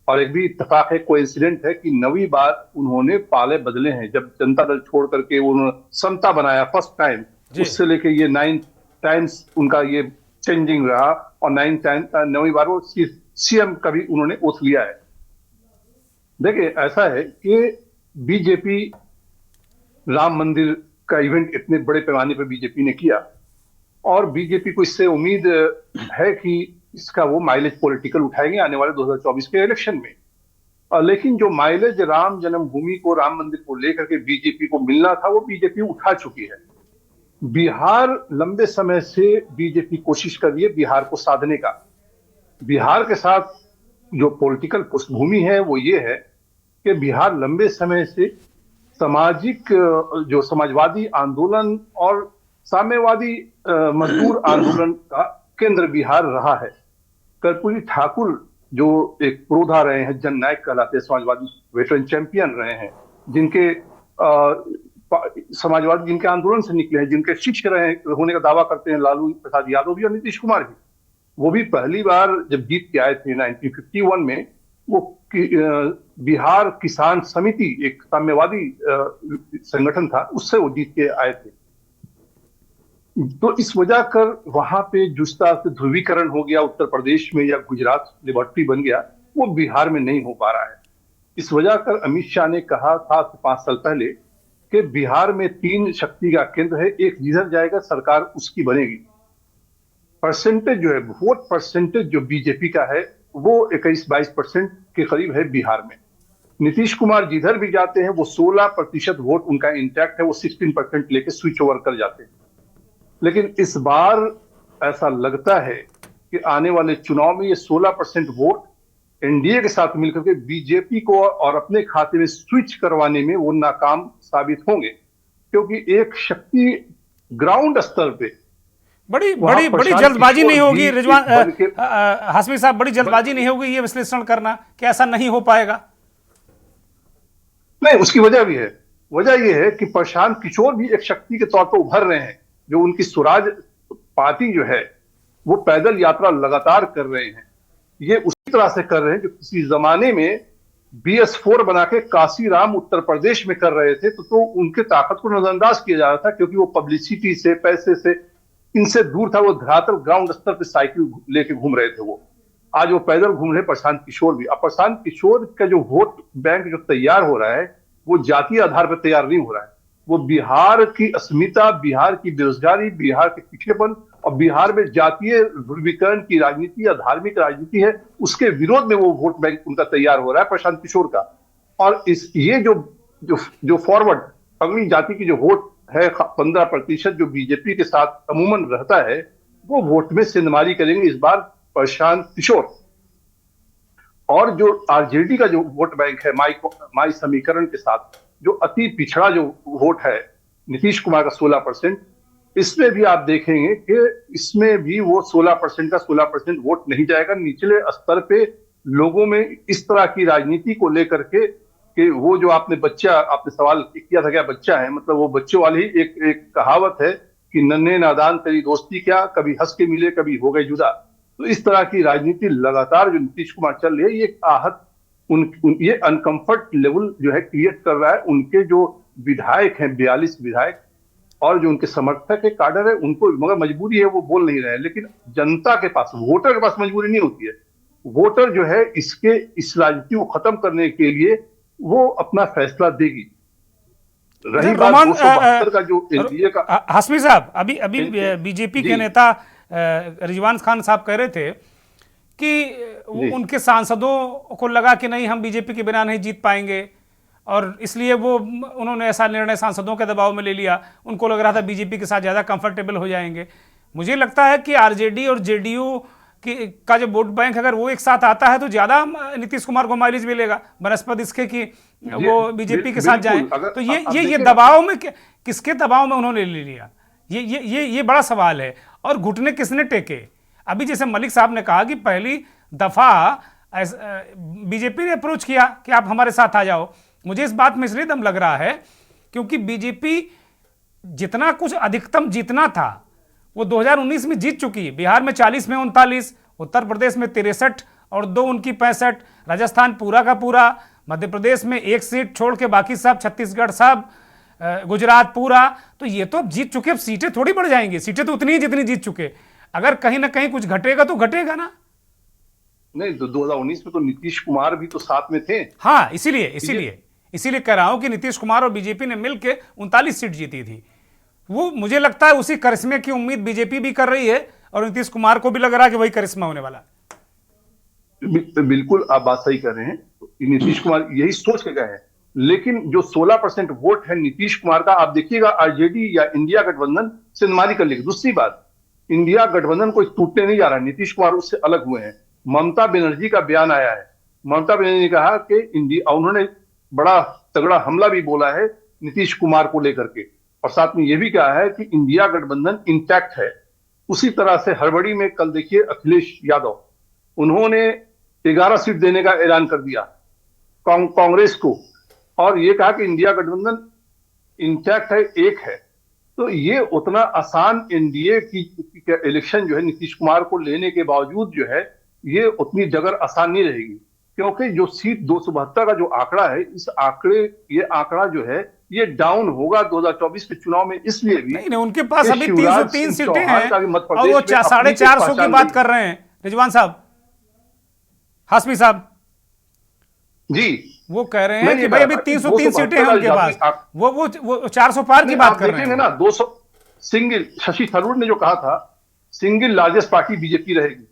और एक भी इत्तेफाक है, कोइंसिडेंट है कि 9वीं बार उन्होंने पाले बदले हैं। जब जनता दल छोड़ करके उन्होंने समता बनाया फर्स्ट टाइम, उससे लेके ये 9 टाइम्स उनका ये चेंजिंग रहा और 9वीं बार वो सीएम का भी उन्होंने ओथ लिया है। देखिए ऐसा है कि बीजेपी राम मंदिर का इवेंट इतने बड़े पैमाने पर बीजेपी ने किया और बीजेपी को इससे उम्मीद है कि इसका वो माइलेज पॉलिटिकल उठाएंगे आने वाले 2024 के इलेक्शन में। लेकिन जो माइलेज राम जन्मभूमि को, राम मंदिर को लेकर के बीजेपी को मिलना था, वो बीजेपी उठा चुकी है। बिहार लंबे समय से बीजेपी कोशिश कर रही है बिहार को साधने का। बिहार के साथ जो पॉलिटिकल पृष्ठभूमि है वो ये है कि बिहार लंबे समय से सामाजिक जो समाजवादी आंदोलन और साम्यवादी मजदूर आंदोलन का केंद्र बिहार रहा है। कर्पूरी ठाकुर जो एक पुरोधा रहे हैं, जननायक कहलाते समाजवादी वेटरन चैंपियन रहे हैं, जिनके समाजवादी जिनके आंदोलन से निकले हैं, जिनके शिष्य रहे होने का दावा करते हैं लालू प्रसाद यादव भी और नीतीश कुमार भी। वो भी पहली बार जब जीत के आए थे 1951 में, वो बिहार किसान समिति एक साम्यवादी संगठन था, उससे वो जीत के आए थे। तो इस वजह कर वहां पे जुस्ता से ध्रुवीकरण हो गया उत्तर प्रदेश में या गुजरात लिबर्टी बन गया, वो बिहार में नहीं हो पा रहा है। इस वजह कर अमित शाह ने कहा था 5 साल पहले कि बिहार में 3 शक्ति का केंद्र है, एक जिधर जाएगा सरकार उसकी बनेगी। परसेंटेज जो है, वोट परसेंटेज जो बीजेपी का है वो 21-22% के करीब है बिहार में। नीतीश कुमार जिधर भी जाते हैं वो 16% वोट उनका इंटैक्ट है, वो 16% लेके स्विच ओवर कर जाते हैं। लेकिन इस बार ऐसा लगता है कि आने वाले चुनाव में ये 16% वोट एनडीए के साथ मिलकर के बीजेपी को और अपने खाते में स्विच करवाने में वो नाकाम साबित होंगे, क्योंकि एक शक्ति ग्राउंड स्तर पे बड़ी जल्दबाजी नहीं होगी रिजवान हाशमी साहब, बड़ी जल्दबाजी नहीं होगी ये विश्लेषण करना कि ऐसा नहीं हो पाएगा? नहीं, उसकी वजह भी है। वजह यह है कि प्रशांत किशोर भी एक शक्ति के तौर पर उभर रहे हैं। जो उनकी स्वराज पार्टी जो है वो पैदल यात्रा लगातार कर रहे हैं। ये उसी तरह से कर रहे हैं जो किसी जमाने में BS4 बना के काशीराम उत्तर प्रदेश में कर रहे थे, तो उनके ताकत को नजरअंदाज किया जा रहा था, क्योंकि वो पब्लिसिटी से, पैसे से, इनसे दूर था। वो धरातल ग्राउंड स्तर पे साइकिल लेके घूम रहे थे। वो आज वो पैदल घूम रहे प्रशांत किशोर भी। अब प्रशांत किशोर का जो वोट बैंक जो तैयार हो रहा है वो जातीय आधार पर तैयार नहीं हो रहा है। वो बिहार की अस्मिता, बिहार की बेरोजगारी, बिहार के पिछड़ेपन और बिहार में जातीय ध्रुवीकरण की राजनीति या धार्मिक राजनीति है, उसके विरोध में वो वोट बैंक उनका तैयार हो रहा है प्रशांत किशोर का। और ये जो फॉरवर्ड अगली जाति की जो वोट है 15% जो बीजेपी के साथ अमूमन रहता है, वो वोट में सिंधमारी करेंगे इस बार प्रशांत किशोर। और जो आरजेडी का जो वोट बैंक है माई समीकरण के साथ, जो अति पिछड़ा जो वोट है नीतीश कुमार का 16%, इसमें भी आप देखेंगे कि इसमें भी वो 16% का 16% वोट नहीं जाएगा। निचले स्तर पे लोगों में इस तरह की राजनीति को लेकर के कि वो जो आपने सवाल किया था क्या बच्चा है, मतलब वो बच्चों वाली एक कहावत है कि नन्हे नादान तेरी दोस्ती क्या, कभी हंस के मिले कभी हो गए जुदा। तो इस तरह की राजनीति लगातार जो नीतीश कुमार चल रही है, ये ये अनकंफर्ट लेवल जो है क्रिएट कर रहा है। उनके जो विधायक हैं 42 विधायक और जो उनके समर्थक है काडर है, उनको मगर मजबूरी है, वो बोल नहीं रहे हैं। लेकिन जनता के पास, वोटर के पास मजबूरी नहीं होती है। वोटर जो है इस राजनीति को खत्म करने के लिए वो अपना फैसला देगी। रही बात 272 का जो एनडीए का, हाशमी साहब, अभी बीजेपी के नेता रिजवान खान साहब कह रहे थे कि उनके सांसदों को लगा कि नहीं, हम बीजेपी के बिना नहीं जीत पाएंगे, और इसलिए उन्होंने ऐसा निर्णय सांसदों के दबाव में ले लिया। उनको लग रहा था बीजेपी के साथ ज़्यादा कंफर्टेबल हो जाएंगे। मुझे लगता है कि आरजेडी और जेडीयू का जो वोट बैंक अगर वो एक साथ आता है तो ज़्यादा नीतीश कुमार को माइलेज मिलेगा बनस्पत इसके कि वो बीजेपी के साथ जाएं। तो ये दबाव में, किसके दबाव में उन्होंने ले लिया, ये बड़ा सवाल है। और घुटने किसने टेके? अभी जैसे मलिक साहब ने कहा कि पहली दफा बीजेपी ने अप्रोच किया कि आप हमारे साथ आ जाओ। मुझे इस बात में इसलिए दम लग रहा है क्योंकि बीजेपी जितना कुछ अधिकतम जीतना था वो 2019 में जीत चुकी है। बिहार में 40 में 39, उत्तर प्रदेश में 63 और 2 उनकी 65, राजस्थान पूरा का पूरा, मध्य प्रदेश में 1 सीट छोड़ के बाकी सब, छत्तीसगढ़ सब, गुजरात पूरा। तो ये तो अब जीत चुके, अब सीटें थोड़ी बढ़ जाएंगी, सीटें तो उतनी ही जितनी जीत चुके। अगर कहीं ना कहीं कुछ घटेगा तो घटेगा ना। नहीं, 2019 में तो नीतीश कुमार भी तो साथ में थे। हाँ, इसीलिए कह रहा हूं कि नीतीश कुमार और बीजेपी ने मिलकर 39 सीट जीती थी। वो मुझे लगता है उसी करिश्मे की उम्मीद बीजेपी भी कर रही है और नीतीश कुमार को भी लग रहा है कि वही करिश्मा होने वाला है। बिल्कुल आप बात सही कर रहे हैं, नीतीश कुमार यही सोच के गए हैं। लेकिन जो 16% वोट है नीतीश कुमार का, आप देखिएगा आरजेडी या इंडिया गठबंधन से नुमारी कर लेगी। दूसरी बात, इंडिया गठबंधन कोई टूटने नहीं जा रहा है, नीतीश कुमार उससे अलग हुए हैं। ममता बनर्जी का बयान आया है, ममता बनर्जी ने कहा कि उन्होंने बड़ा तगड़ा हमला भी बोला है नीतीश कुमार को लेकर के, और साथ में यह भी कहा है कि इंडिया गठबंधन इंटैक्ट है। उसी तरह से हड़बड़ी में कल देखिए अखिलेश यादव, उन्होंने 11 सीट देने का ऐलान कर दिया कांग्रेस को, और यह कहा कि इंडिया गठबंधन इंटैक्ट है, एक है। तो ये उतना आसान एनडीए की इलेक्शन जो है नीतीश कुमार को लेने के बावजूद जो है ये उतनी जगह आसान नहीं रहेगी, क्योंकि जो सीट 272 का जो आंकड़ा है, ये आंकड़ा जो है ये डाउन होगा 2024 के चुनाव में। इसलिए भी नहीं, उनके पास अभी 303 सीटें हैं और वो 450 की बात कर रहे हैं। रिजवान साहब, हाशमी साहब जी, वो कह रहे हैं कि भाई अभी 303 सीटें हैं उनके पास, वो 400 पार की बात कर रहे हैं ना। 200 सिंगल, शशि थरूर ने जो कहा था सिंगल लार्जेस्ट पार्टी बीजेपी रहेगी,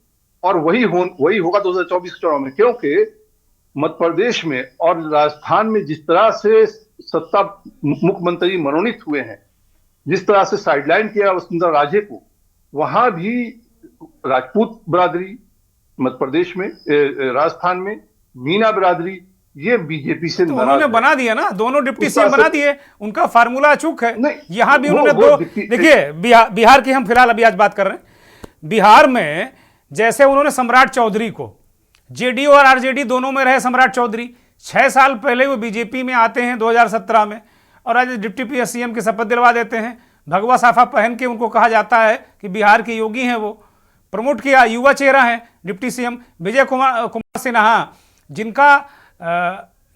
और वही होगा 2024 के चुनाव में, क्योंकि मध्य प्रदेश में और राजस्थान में जिस तरह से सत्ता मुख्यमंत्री मनोनीत हुए हैं, जिस तरह से साइडलाइन किया वसुंधरा राजे को, वहां भी राजपूत बिरादरी मध्य प्रदेश में, राजस्थान में मीना बिरादरी, ये बीजेपी से तो उन्होंने बना दिया ना, दोनों डिप्टी सीएम बना दिए, उनका फार्मूला अचूक है। यहां भी उन्होंने दो, देखिए बिहार की हम फिलहाल अभी आज बात कर रहे हैं। बिहार में जैसे उन्होंने सम्राट चौधरी को, जेडीयू और आरजेडी दोनों में रहे सम्राट चौधरी, 6 साल पहले वो बीजेपी में आते हैं 2017 में, और आज डिप्टी सीएम की शपथ दिलवा देते हैं। भगवा साफा पहन के उनको कहा जाता है कि बिहार के योगी हैं, वो प्रमोट किया, युवा चेहरा है डिप्टी सीएम। विजय कुमार सिन्हा, जिनका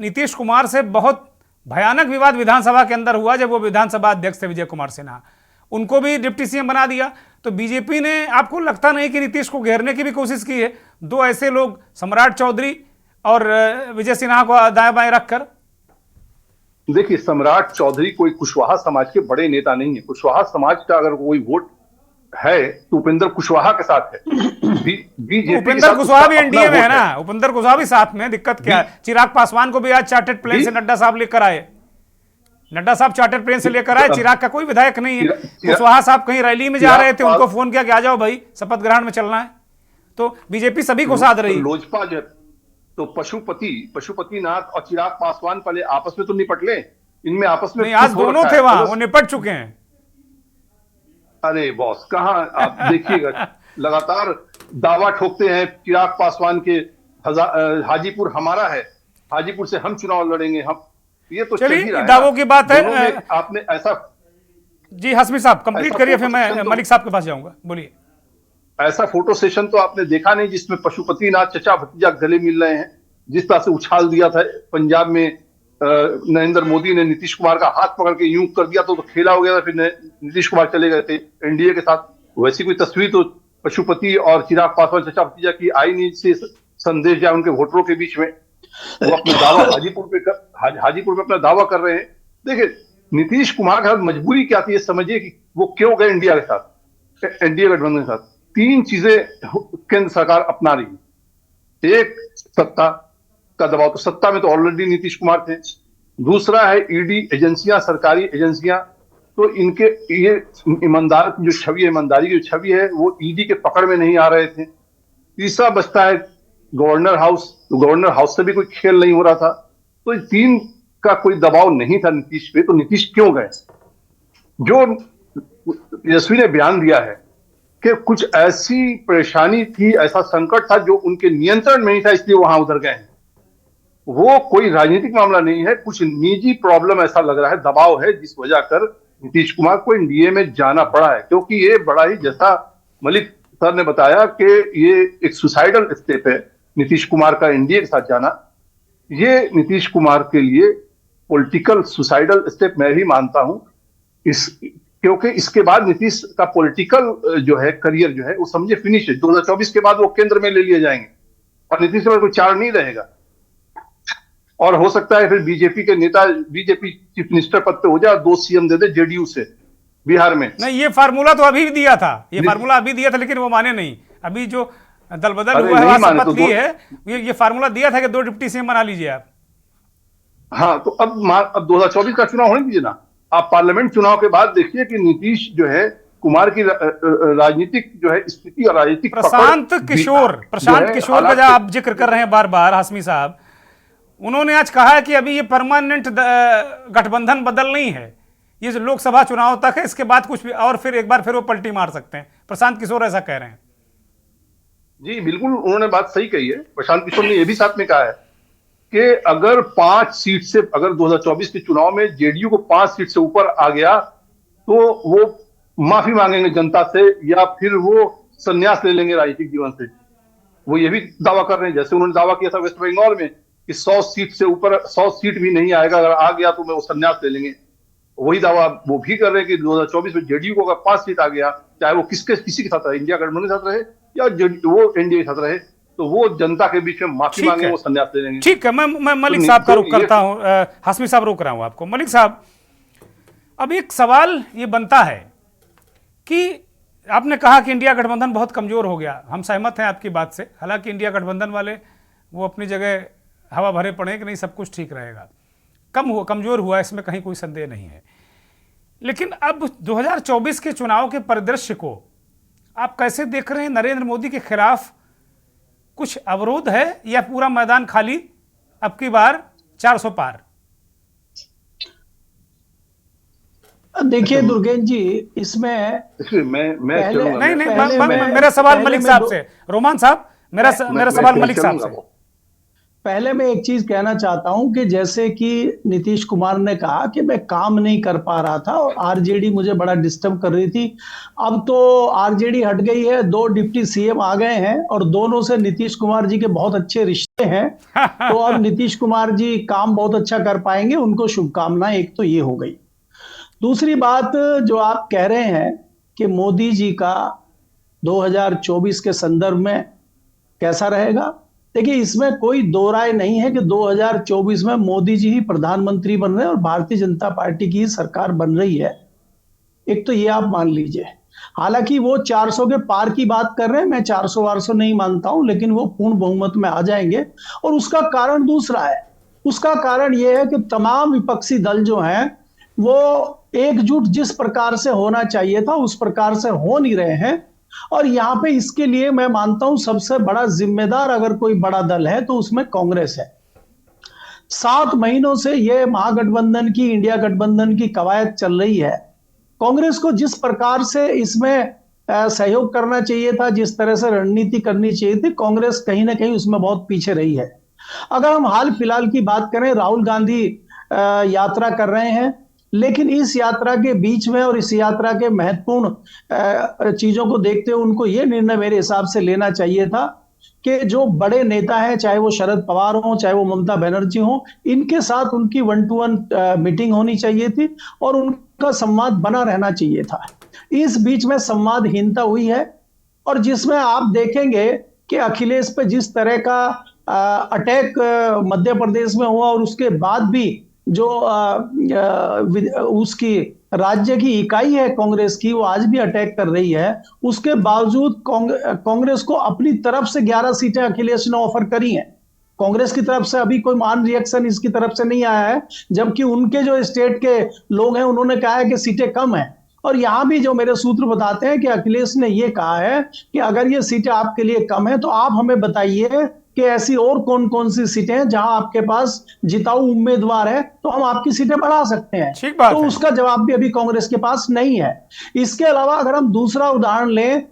नीतीश कुमार से बहुत भयानक विवाद विधानसभा के अंदर हुआ जब वो विधानसभा अध्यक्ष थे विजय कुमार सिन्हा, उनको भी डिप्टी सीएम बना दिया। तो बीजेपी ने, आपको लगता नहीं कि नीतीश को घेरने की भी कोशिश की है? दो ऐसे लोग, सम्राट चौधरी और विजय सिन्हा को दाएं बाएं रखकर। देखिए, सम्राट चौधरी कोई कुशवाहा समाज के बड़े नेता नहीं है। कुशवाहा समाज का अगर कोई वोट है तो उपेंद्र कुशवाहा के साथ है। उपेंद्र कुशवाहा भी एनडीए में है ना, उपेंद्र कुशवाहा भी साथ में, दिक्कत क्या है? चिराग पासवान को भी आज चार्टर्ड प्लेन से नड्डा साहब लेकर आए, नड्डा साहब चार्टर्ड प्लेन से लेकर आए। चिराग का कोई विधायक नहीं है। कुशवाहा साहब कहीं रैली में जा रहे थे, उनको फोन किया कि आ जाओ भाई, शपथ ग्रहण में चलना है। तो बीजेपी सभी को साध रही है। लोजपा जो तो पशुपतिनाथ और चिराग पासवान पहले आपस में तो निपट ले, इनमें आपस में नहीं, आज कुछ हो दोनों रखा थे है। वहां, तो वो निपट चुके हैं। अरे बॉस, कहाँ आप देखिएगा लगातार दावा ठोकते हैं चिराग पासवान के हाजीपुर हमारा है, हाजीपुर से हम चुनाव लड़ेंगे हम। ये तो चल ही चलिए, रहा है दावों ना। की बात है। दोनों में आपने ऐसा जी हाशमी साहब कंप्लीट ऐसा करिए, फिर फोटो मैं सेशन तो मलिक साहब के पास जाऊंगा, बोलिए। ऐसा फोटो सेशन तो आपने देखा नहीं जिसमें पशुपतिनाथ चचा भतीजा गले मिल रहे हैं। जिस तरह से उछाल दिया था पंजाब में नरेंद्र मोदी ने नीतीश कुमार का हाथ पकड़ के यूं कर दिया तो खेला हो गया था, फिर नीतीश कुमार चले गए थे एनडीए के साथ। वैसी कोई तस्वीर तो पशुपति और चिराग पासवान चचा भतीजा की आई नहीं, से संदेश जाए उनके वोटरों के बीच में। वो अपना दावा हाजीपुर में अपना दावा कर रहे हैं। देखिए, नीतीश कुमार के साथ मजबूरी क्या थी ये समझिए कि वो क्यों गए इंडिया के साथ, एनडीए गठबंधन के साथ। 3 चीजें केंद्र सरकार अपना रही है। एक, सत्ता का दबाव, तो सत्ता में तो ऑलरेडी नीतीश कुमार थे। दूसरा है ईडी एजेंसियां, सरकारी एजेंसियां, तो इनके ये ईमानदार की जो छवि है, ईमानदारी की जो छवि है, वो ईडी के पकड़ में नहीं आ रहे थे। तीसरा बचता है गवर्नर हाउस, तो गवर्नर हाउस से भी कोई खेल नहीं हो रहा था। तो 3 का कोई दबाव नहीं था नीतीश पे, तो नीतीश क्यों गए? जो तेजस्वी ने बयान दिया है कि कुछ ऐसी परेशानी थी, ऐसा संकट था जो उनके नियंत्रण में नहीं था, इसलिए वहां उधर गए हैं। वो कोई राजनीतिक मामला नहीं है, कुछ निजी प्रॉब्लम ऐसा लग रहा है, दबाव है, जिस वजह कर नीतीश कुमार को एनडीए में जाना पड़ा है। क्योंकि ये बड़ा ही, जैसा मलिक सर ने बताया कि ये एक सुसाइडल स्टेप है नीतीश कुमार का एनडीए के साथ जाना। ये नीतीश कुमार के लिए पॉलिटिकल सुसाइडल स्टेप मैं भी मानता हूं, क्योंकि इसके बाद नीतीश का पॉलिटिकल जो है करियर जो है वो समझे फिनिश है। 2024 के बाद वो केंद्र में ले लिए जाएंगे और नीतीश कुमार कोई चार नहीं रहेगा, और हो सकता है फिर बीजेपी के नेता, बीजेपी चीफ मिनिस्टर पद पे हो जाए, 2 सीएम दे दे जेडीयू से बिहार में। नहीं, ये फार्मूला तो अभी दिया था, ये फार्मूला अभी दिया था, लेकिन वो माने नहीं। अभी जो दल बदल हुआ है, शपथ ली है, ये फार्मूला दिया था कि 2 डिप्टी सीएम बना लीजिए आप। हाँ, तो अब 2024 का चुनाव होने दीजिए ना। आप पार्लियामेंट चुनाव के बाद देखिए कि नीतीश जो है कुमार की राजनीतिक जो है स्थिति और राजनीतिक प्रशांत किशोर का जो आप जिक्र कर रहे हैं बार बार हाशमी साहब, उन्होंने आज कहा है कि अभी ये परमानेंट गठबंधन बदल नहीं है, ये जो लोकसभा चुनाव तक है, इसके बाद कुछ भी, और फिर एक बार फिर वो पलटी मार सकते हैं। प्रशांत किशोर ऐसा कह रहे हैं। जी बिल्कुल, उन्होंने बात सही कही है। प्रशांत किशोर ने यह भी साथ में कहा है कि अगर 5 सीट से, अगर 2024 के चुनाव में जेडीयू को 5 सीट से ऊपर आ गया तो वो माफी मांगेंगे जनता से, या फिर वो संन्यास ले लेंगे राजनीतिक जीवन से। वो ये भी दावा कर रहे हैं, जैसे उन्होंने दावा किया था वेस्ट बंगाल में कि 100 सीट से ऊपर, 100 सीट भी नहीं आएगा, अगर आ गया तो मैं वो संन्यास ले लेंगे। वही दावा वो भी कर रहे हैं कि 2024 में जेडीयू को अगर 5 सीट आ गया, चाहे वो किसी के साथ रहे, इंडिया गठबंधन के साथ रहे या वो एनडीए के साथ रहे, तो वो जनता के बीच में माफी मांगे, वो संन्यास ले लेंगे। ठीक है, मैं मलिक साहब का रुख करता हूं, हाशमी साहब रोक रहा हूं आपको। मलिक साहब, अब एक सवाल ये बनता है कि आपने कहा कि इंडिया गठबंधन बहुत कमजोर हो गया, हम सहमत हैं आपकी बात से। हालांकि इंडिया गठबंधन वाले वो अपनी जगह हवा भरे पड़े कि नहीं सब कुछ ठीक रहेगा, कमजोर हुआ, इसमें कहीं कोई संदेह नहीं है। लेकिन अब 2024 के चुनाव के परिदृश्य को आप कैसे देख रहे हैं? नरेंद्र मोदी के खिलाफ कुछ अवरोध है या पूरा मैदान खाली, अब की बार 400 पार? देखिए दुर्गेश जी, इसमें मेरा सवाल मलिक साहब से, रोमान साहब, मेरा सवाल मलिक साहब से। पहले मैं एक चीज कहना चाहता हूं कि जैसे कि नीतीश कुमार ने कहा कि मैं काम नहीं कर पा रहा था और आरजेडी मुझे बड़ा डिस्टर्ब कर रही थी। अब तो आरजेडी हट गई है, 2 डिप्टी सीएम आ गए हैं और दोनों से नीतीश कुमार जी के बहुत अच्छे रिश्ते हैं, तो अब नीतीश कुमार जी काम बहुत अच्छा कर पाएंगे, उनको शुभकामनाएं। एक तो ये हो गई। दूसरी बात जो आप कह रहे हैं कि मोदी जी का 2024 के संदर्भ में कैसा रहेगा, देखिए इसमें कोई दो राय नहीं है कि 2024 में मोदी जी ही प्रधानमंत्री बन रहे हैं और भारतीय जनता पार्टी की सरकार बन रही है। एक तो ये आप मान लीजिए। हालांकि वो 400 के पार की बात कर रहे हैं, मैं 400-400 नहीं मानता हूं, लेकिन वो पूर्ण बहुमत में आ जाएंगे। और उसका कारण दूसरा है, उसका कारण यह है कि तमाम विपक्षी दल जो हैं वो एकजुट जिस प्रकार से होना चाहिए था उस प्रकार से हो नहीं रहे हैं। और यहाँ पे इसके लिए मैं मानता हूं सबसे बड़ा जिम्मेदार अगर कोई बड़ा दल है तो उसमें कांग्रेस है। 7 महीनों से ये महागठबंधन की, इंडिया गठबंधन की कवायद चल रही है। कांग्रेस को जिस प्रकार से इसमें सहयोग करना चाहिए था, जिस तरह से रणनीति करनी चाहिए थी, कांग्रेस कहीं ना कहीं उसमें बहुत पीछे रही है। अगर हम हाल फिलहाल की बात करें, राहुल गांधी यात्रा कर रहे हैं, लेकिन इस यात्रा के बीच में और इस यात्रा के महत्वपूर्ण चीजों को देखते हुए उनको यह निर्णय मेरे हिसाब से लेना चाहिए था कि जो बड़े नेता हैं, चाहे वो शरद पवार हो, चाहे वो ममता बनर्जी हो, इनके साथ उनकी 1-to-1 मीटिंग होनी चाहिए थी और उनका संवाद बना रहना चाहिए था। इस बीच में संवादहीनता हुई है और जिसमें आप देखेंगे कि अखिलेश पे जिस तरह का अटैक मध्य प्रदेश में हुआ और उसके बाद भी जो उसकी राज्य की इकाई है कांग्रेस की, वो आज भी अटैक कर रही है। उसके बावजूद कांग्रेस को अपनी तरफ से 11 सीटें अखिलेश ने ऑफर करी हैं। कांग्रेस की तरफ से अभी कोई मान रिएक्शन इसकी तरफ से नहीं आया है, जबकि उनके जो स्टेट के लोग हैं उन्होंने कहा है कि सीटें कम है। और यहां भी जो मेरे सूत्र बताते हैं कि अखिलेश ने यह कहा है कि अगर ये सीटें आपके लिए कम है तो आप हमें बताइए कि ऐसी और कौन कौन सी सीटें हैं जहां आपके पास जिताऊ उम्मीदवार है तो हम आपकी सीटें बढ़ा सकते हैं। ठीक बात तो है। उसका जवाब भी अभी कांग्रेस के पास नहीं है। इसके अलावा अगर हम दूसरा उदाहरण लें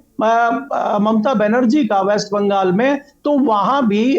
ममता बनर्जी का वेस्ट बंगाल में, तो वहां भी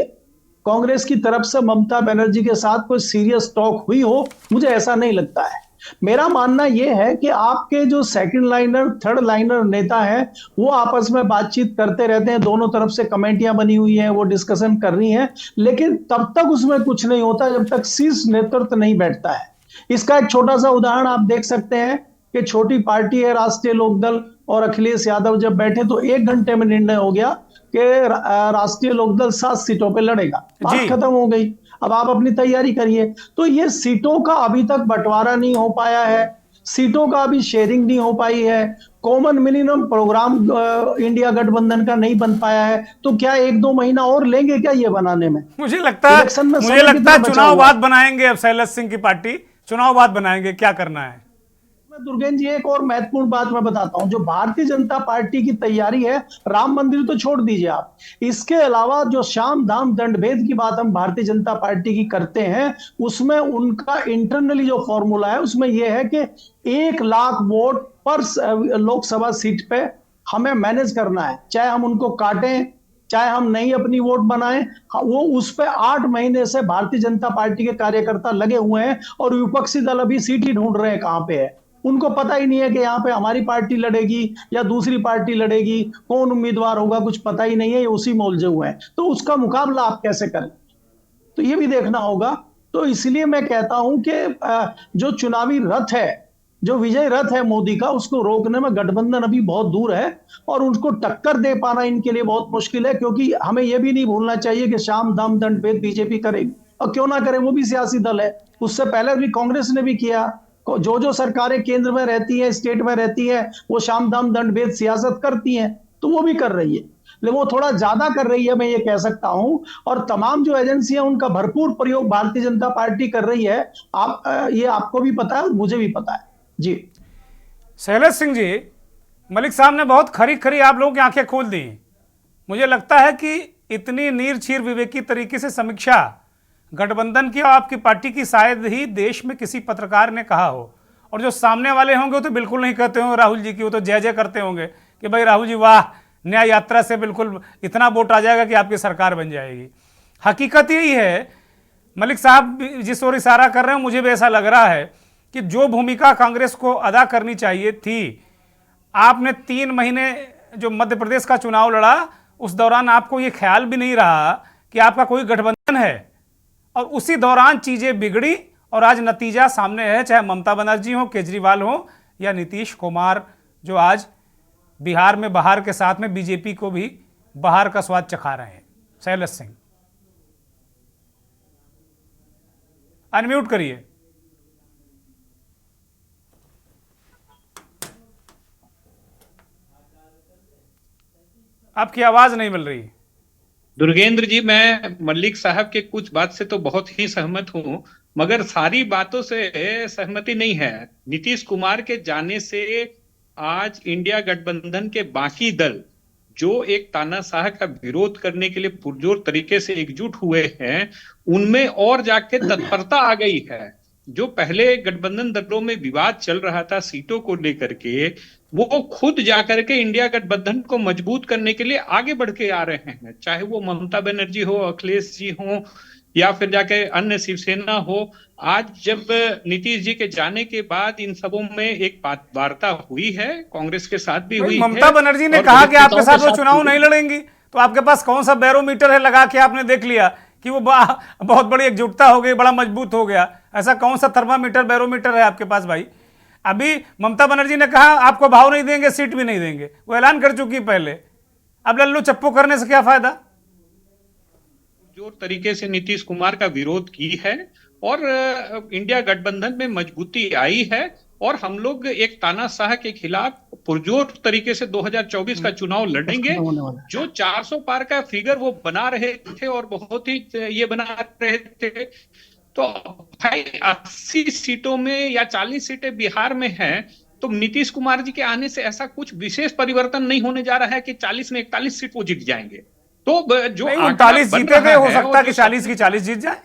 कांग्रेस की तरफ से ममता बनर्जी के साथ कोई सीरियस टॉक हुई हो, मुझे ऐसा नहीं लगता है। मेरा मानना यह है कि आपके जो सेकंड लाइनर, थर्ड लाइनर नेता हैं, वो आपस में बातचीत करते रहते हैं, दोनों तरफ से कमेटियां बनी हुई हैं, वो डिस्कशन कर रही हैं, लेकिन तब तक उसमें कुछ नहीं होता जब तक शीर्ष नेतृत्व नहीं बैठता है। इसका एक छोटा सा उदाहरण आप देख सकते हैं कि छोटी पार्टी है राष्ट्रीय लोकदल और अखिलेश यादव जब बैठे तो 1 घंटे में निर्णय हो गया कि राष्ट्रीय लोकदल 7 सीटों पर लड़ेगा, बात खत्म हो गई। अब आप अपनी तैयारी करिए। तो ये सीटों का अभी तक बंटवारा नहीं हो पाया है, सीटों का अभी शेयरिंग नहीं हो पाई है, कॉमन मिनिमम प्रोग्राम इंडिया गठबंधन का नहीं बन पाया है। तो क्या 1-2 महीना और लेंगे क्या ये बनाने में? मुझे लगता है चुनाव बाद बनाएंगे। अब शैलेश सिंह की पार्टी चुनाव बाद बनाएंगे, क्या करना है? दुर्गेन जी, एक और महत्वपूर्ण बात मैं बताता हूं। जो भारतीय जनता पार्टी की तैयारी है, राम मंदिर तो छोड़ दीजिए आप, इसके अलावा जो शाम दाम दंड भेद की बात हम भारतीय जनता पार्टी की करते हैं, उसमें उनका इंटरनली जो फॉर्मूला है उसमें यह है कि 1 लाख वोट पर लोकसभा सीट पे हमें मैनेज करना है, चाहे हम उनको काटें, चाहे हम नहीं अपनी वोट बनाएं। वो उस पे 8 महीने से भारतीय जनता पार्टी के कार्यकर्ता लगे हुए हैं और विपक्षी दल अभी सीट ही ढूंढ रहे हैं कहां पे है। उनको पता ही नहीं है कि यहाँ पे हमारी पार्टी लड़ेगी या दूसरी पार्टी लड़ेगी, कौन उम्मीदवार होगा कुछ पता ही नहीं है, ये उसी में उलझे हुए हैं। तो उसका मुकाबला आप कैसे करें, तो ये भी देखना होगा। तो इसलिए मैं कहता हूं कि जो चुनावी रथ है, जो विजय रथ है मोदी का, उसको रोकने में गठबंधन अभी बहुत दूर है और उनको टक्कर दे पाना इनके लिए बहुत मुश्किल है। क्योंकि हमें यह भी नहीं भूलना चाहिए कि शाम दाम दंड भेद बीजेपी करेगी, और क्यों ना करे, वो भी सियासी दल है। उससे पहले भी कांग्रेस ने भी किया। जो सरकारें केंद्र में रहती है, स्टेट में रहती है, वो शाम दाम दंड भेद सियासत करती हैं, तो वो भी कर रही है, लेकिन वो थोड़ा ज्यादा कर रही है, मैं ये कह सकता हूं। और तमाम जो एजेंसियां, उनका भरपूर प्रयोग भारतीय जनता पार्टी कर रही है। ये आपको भी पता है और मुझे भी पता है जी। शैलेश सिंह जी, मलिक साहब ने बहुत खरी खरी आप लोगों की आंखें खोल दी। मुझे लगता है कि इतनी नीरछीर विवेकी तरीके से समीक्षा गठबंधन की और आपकी पार्टी की शायद ही देश में किसी पत्रकार ने कहा हो। और जो सामने वाले होंगे वो तो बिल्कुल नहीं कहते होंगे राहुल जी की, वो तो जय जय करते होंगे कि भाई राहुल जी वाह, न्याय यात्रा से बिल्कुल इतना वोट आ जाएगा कि आपकी सरकार बन जाएगी। हकीकत यही है, मलिक साहब जिस ओर इशारा कर रहे हैं, मुझे भी ऐसा लग रहा है कि जो भूमिका कांग्रेस को अदा करनी चाहिए थी, आपने 3 महीने जो मध्य प्रदेश का चुनाव लड़ा, उस दौरान आपको ये ख्याल भी नहीं रहा कि आपका कोई गठबंधन है, और उसी दौरान चीजें बिगड़ी और आज नतीजा सामने है। चाहे ममता बनर्जी हो, केजरीवाल हो या नीतीश कुमार, जो आज बिहार में बहार के साथ में बीजेपी को भी बहार का स्वाद चखा रहे हैं। शैलेश सिंह, अनम्यूट करिए। आपकी आवाज नहीं मिल रही। दुर्गेंद्र जी, मैं मल्लिक साहब के कुछ बात से तो बहुत ही सहमत हूं, मगर सारी बातों से सहमति नहीं है। नीतीश कुमार के जाने से आज इंडिया गठबंधन के बाकी दल जो एक तानाशाह का विरोध करने के लिए पुरजोर तरीके से एकजुट हुए हैं, उनमें और जाके तत्परता आ गई है। जो पहले गठबंधन दलों में विवाद चल रहा था सीटों को लेकर के, वो खुद जाकर के इंडिया गठबंधन को मजबूत करने के लिए आगे बढ़ के आ रहे हैं, चाहे वो ममता बनर्जी हो, अखिलेश जी हो, या फिर जाके अन्य शिवसेना हो। आज जब नीतीश जी के जाने के बाद इन सबों में एक वार्ता हुई है, कांग्रेस के साथ भी हुई है। ममता बनर्जी ने कहा कि आपके साथ वो चुनाव नहीं लड़ेंगी, तो आपके पास कौन सा बैरोमीटर है लगा के आपने देख लिया कि वो बहुत बड़ी एकजुटता हो गई, बड़ा मजबूत हो गया? ऐसा कौन सा थर्मामीटर बैरोमीटर है आपके पास भाई? अभी ममता बनर्जी ने कहा आपको भाव नहीं देंगे, सीट भी नहीं देंगे, वो ऐलान कर चुकी पहले। अब लल्लू चप्पू करने से क्या फायदा? जोर तरीके से नीतीश कुमार का विरोध की है और इंडिया गठबंधन में मजबूती आई है, और हम लोग एक तानाशाह के खिलाफ पुरजोर तरीके से 2024 का चुनाव लड़ेंगे। जो 400 पार का फिगर वो बना रहे थे और बहुत ही ये बना रहे थे, तो भाई 80 सीटों में या 40 सीटें बिहार में हैं, तो नीतीश कुमार जी के आने से ऐसा कुछ विशेष परिवर्तन नहीं होने जा रहा है कि 40 में 41 सीट वो जीत जाएंगे। तो जो 39 जीते थे, हो सकता है कि 40 की 40 जीत जाए।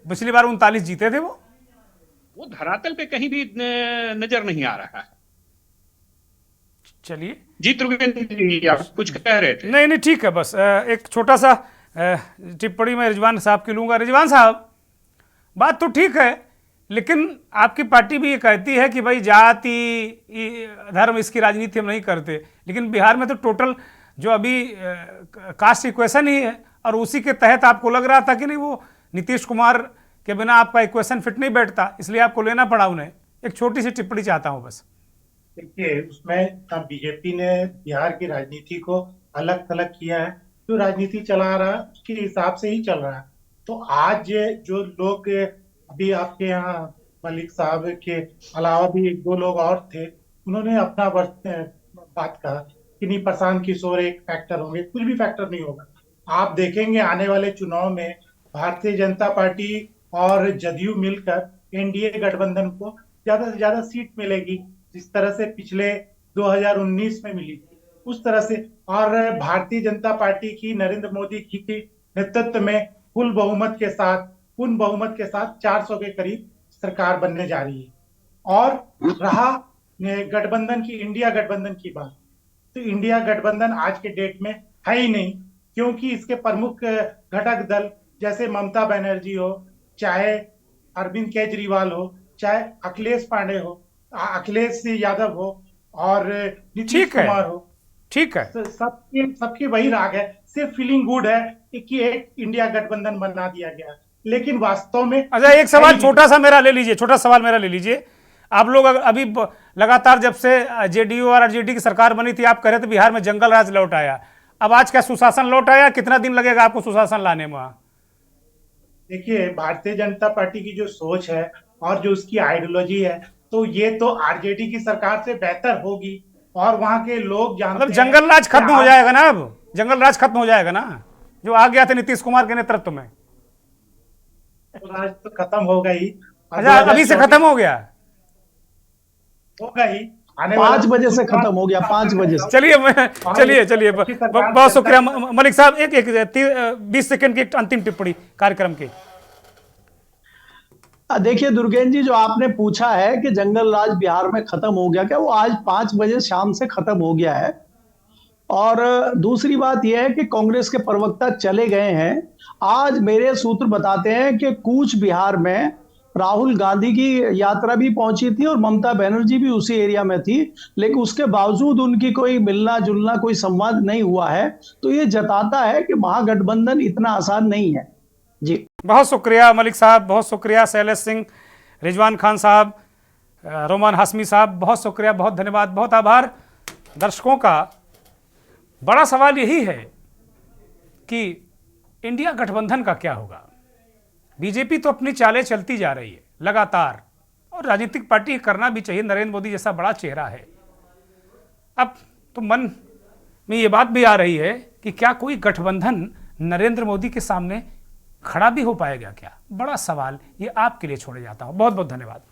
पिछली बार 39 जीते थे वो धरातल पे कहीं भी नजर नहीं आ रहा है। चलिए जी त्रिवेंद्र जी, आप कुछ कह रहे थे? नहीं ठीक है, बस एक छोटा सा टिप्पणी मैं रिजवान साहब की लूंगा। रिजवान साहब, बात तो ठीक है, लेकिन आपकी पार्टी भी ये कहती है कि भाई जाति धर्म इसकी राजनीति हम नहीं करते, लेकिन बिहार में तो टोटल जो अभी कास्ट इक्वेशन ही है, और उसी के तहत आपको लग रहा था कि नहीं वो नीतीश कुमार के बिना आपका इक्वेशन फिट नहीं बैठता, इसलिए आपको लेना पड़ा उन्हें। एक छोटी सी टिप्पणी चाहता हूं बस। देखिए, उसमें बीजेपी ने बिहार की राजनीति को अलग थलग किया है, जो राजनीति चला रहा है उसके हिसाब से ही चल रहा है। तो आज जो लोग अभी आपके यहाँ मलिक साहब के अलावा भी 1-2 लोग और थे, उन्होंने अपना बात कहा कि नहीं प्रशांत किशोर एक फैक्टर होंगे, कुछ भी फैक्टर नहीं होगा। आप देखेंगे आने वाले चुनाव में भारतीय जनता पार्टी और जदयू मिलकर एनडीए गठबंधन को ज्यादा से ज्यादा सीट मिलेगी, जिस तरह से पिछले 2019 में मिली थी उस तरह से। और भारतीय जनता पार्टी की नरेंद्र मोदी की नेतृत्व में पूर्ण बहुमत के साथ 400 के करीब सरकार बनने जा रही है। और रहा गठबंधन की, इंडिया गठबंधन की बात, तो इंडिया गठबंधन आज के डेट में है ही नहीं, क्योंकि इसके प्रमुख घटक दल जैसे ममता बनर्जी हो, चाहे अरविंद केजरीवाल हो, चाहे अखिलेश यादव हो और नीतीश कुमार हो, ठीक है, सबकी वही राग है। सिर्फ फीलिंग गुड है कि एक इंडिया गठबंधन बना दिया गया, लेकिन वास्तव में। अच्छा, एक सवाल छोटा सा मेरा ले लीजिए, छोटा सवाल मेरा ले लीजिए। आप लोग अभी लगातार जब से जेडीयू और आरजेडी की सरकार बनी थी, आप कह रहे थे बिहार में जंगल राज लौट आया। अब आज क्या सुशासन लौट आया? कितना दिन लगेगा आपको सुशासन लाने में? देखिए, भारतीय जनता पार्टी की जो सोच है और जो उसकी आइडियोलॉजी है, तो ये तो आरजेडी की सरकार से बेहतर होगी। और वहां के लोग जानते हैं, जंगल राज खत्म हो जाएगा ना? अब जंगल राज खत्म हो जाएगा ना, जो आ गया था नीतीश कुमार के नेतृत्व में? राज तो खत्म होगा ही। अच्छा, अभी से खत्म हो गया? होगा ही, 5 बजे से खत्म हो गया, 5 बजे से। चलिए बहुत शुक्रिया मलिक साहब। एक 20 सेकंड की अंतिम टिप्पणी कार्यक्रम की। देखिए दुर्गेन जी, जो आपने पूछा है कि जंगल राज बिहार में खत्म हो गया क्या, वो आज 5 बजे शाम से खत्म हो गया है। और दूसरी बात यह है कि कांग्रेस के प्रवक्ता चले गए हैं। आज मेरे सूत्र बताते हैं कि कूच बिहार में राहुल गांधी की यात्रा भी पहुंची थी और ममता बनर्जी भी उसी एरिया में थी, लेकिन उसके बावजूद उनकी कोई मिलना जुलना, कोई संवाद नहीं हुआ है। तो ये जताता है कि महागठबंधन इतना आसान नहीं है। जी बहुत शुक्रिया मलिक साहब, बहुत शुक्रिया शैलेश सिंह, रिजवान खान साहब, रोमान हाशमी साहब, बहुत शुक्रिया, बहुत धन्यवाद, बहुत आभार। दर्शकों का बड़ा सवाल यही है कि इंडिया गठबंधन का क्या होगा। बीजेपी तो अपनी चालें चलती जा रही है लगातार, और राजनीतिक पार्टी करना भी चाहिए, नरेंद्र मोदी जैसा बड़ा चेहरा है। अब तो मन में ये बात भी आ रही है कि क्या कोई गठबंधन नरेंद्र मोदी के सामने खड़ा भी हो पाएगा क्या? बड़ा सवाल, ये आपके लिए छोड़े जाता हूं। बहुत बहुत धन्यवाद।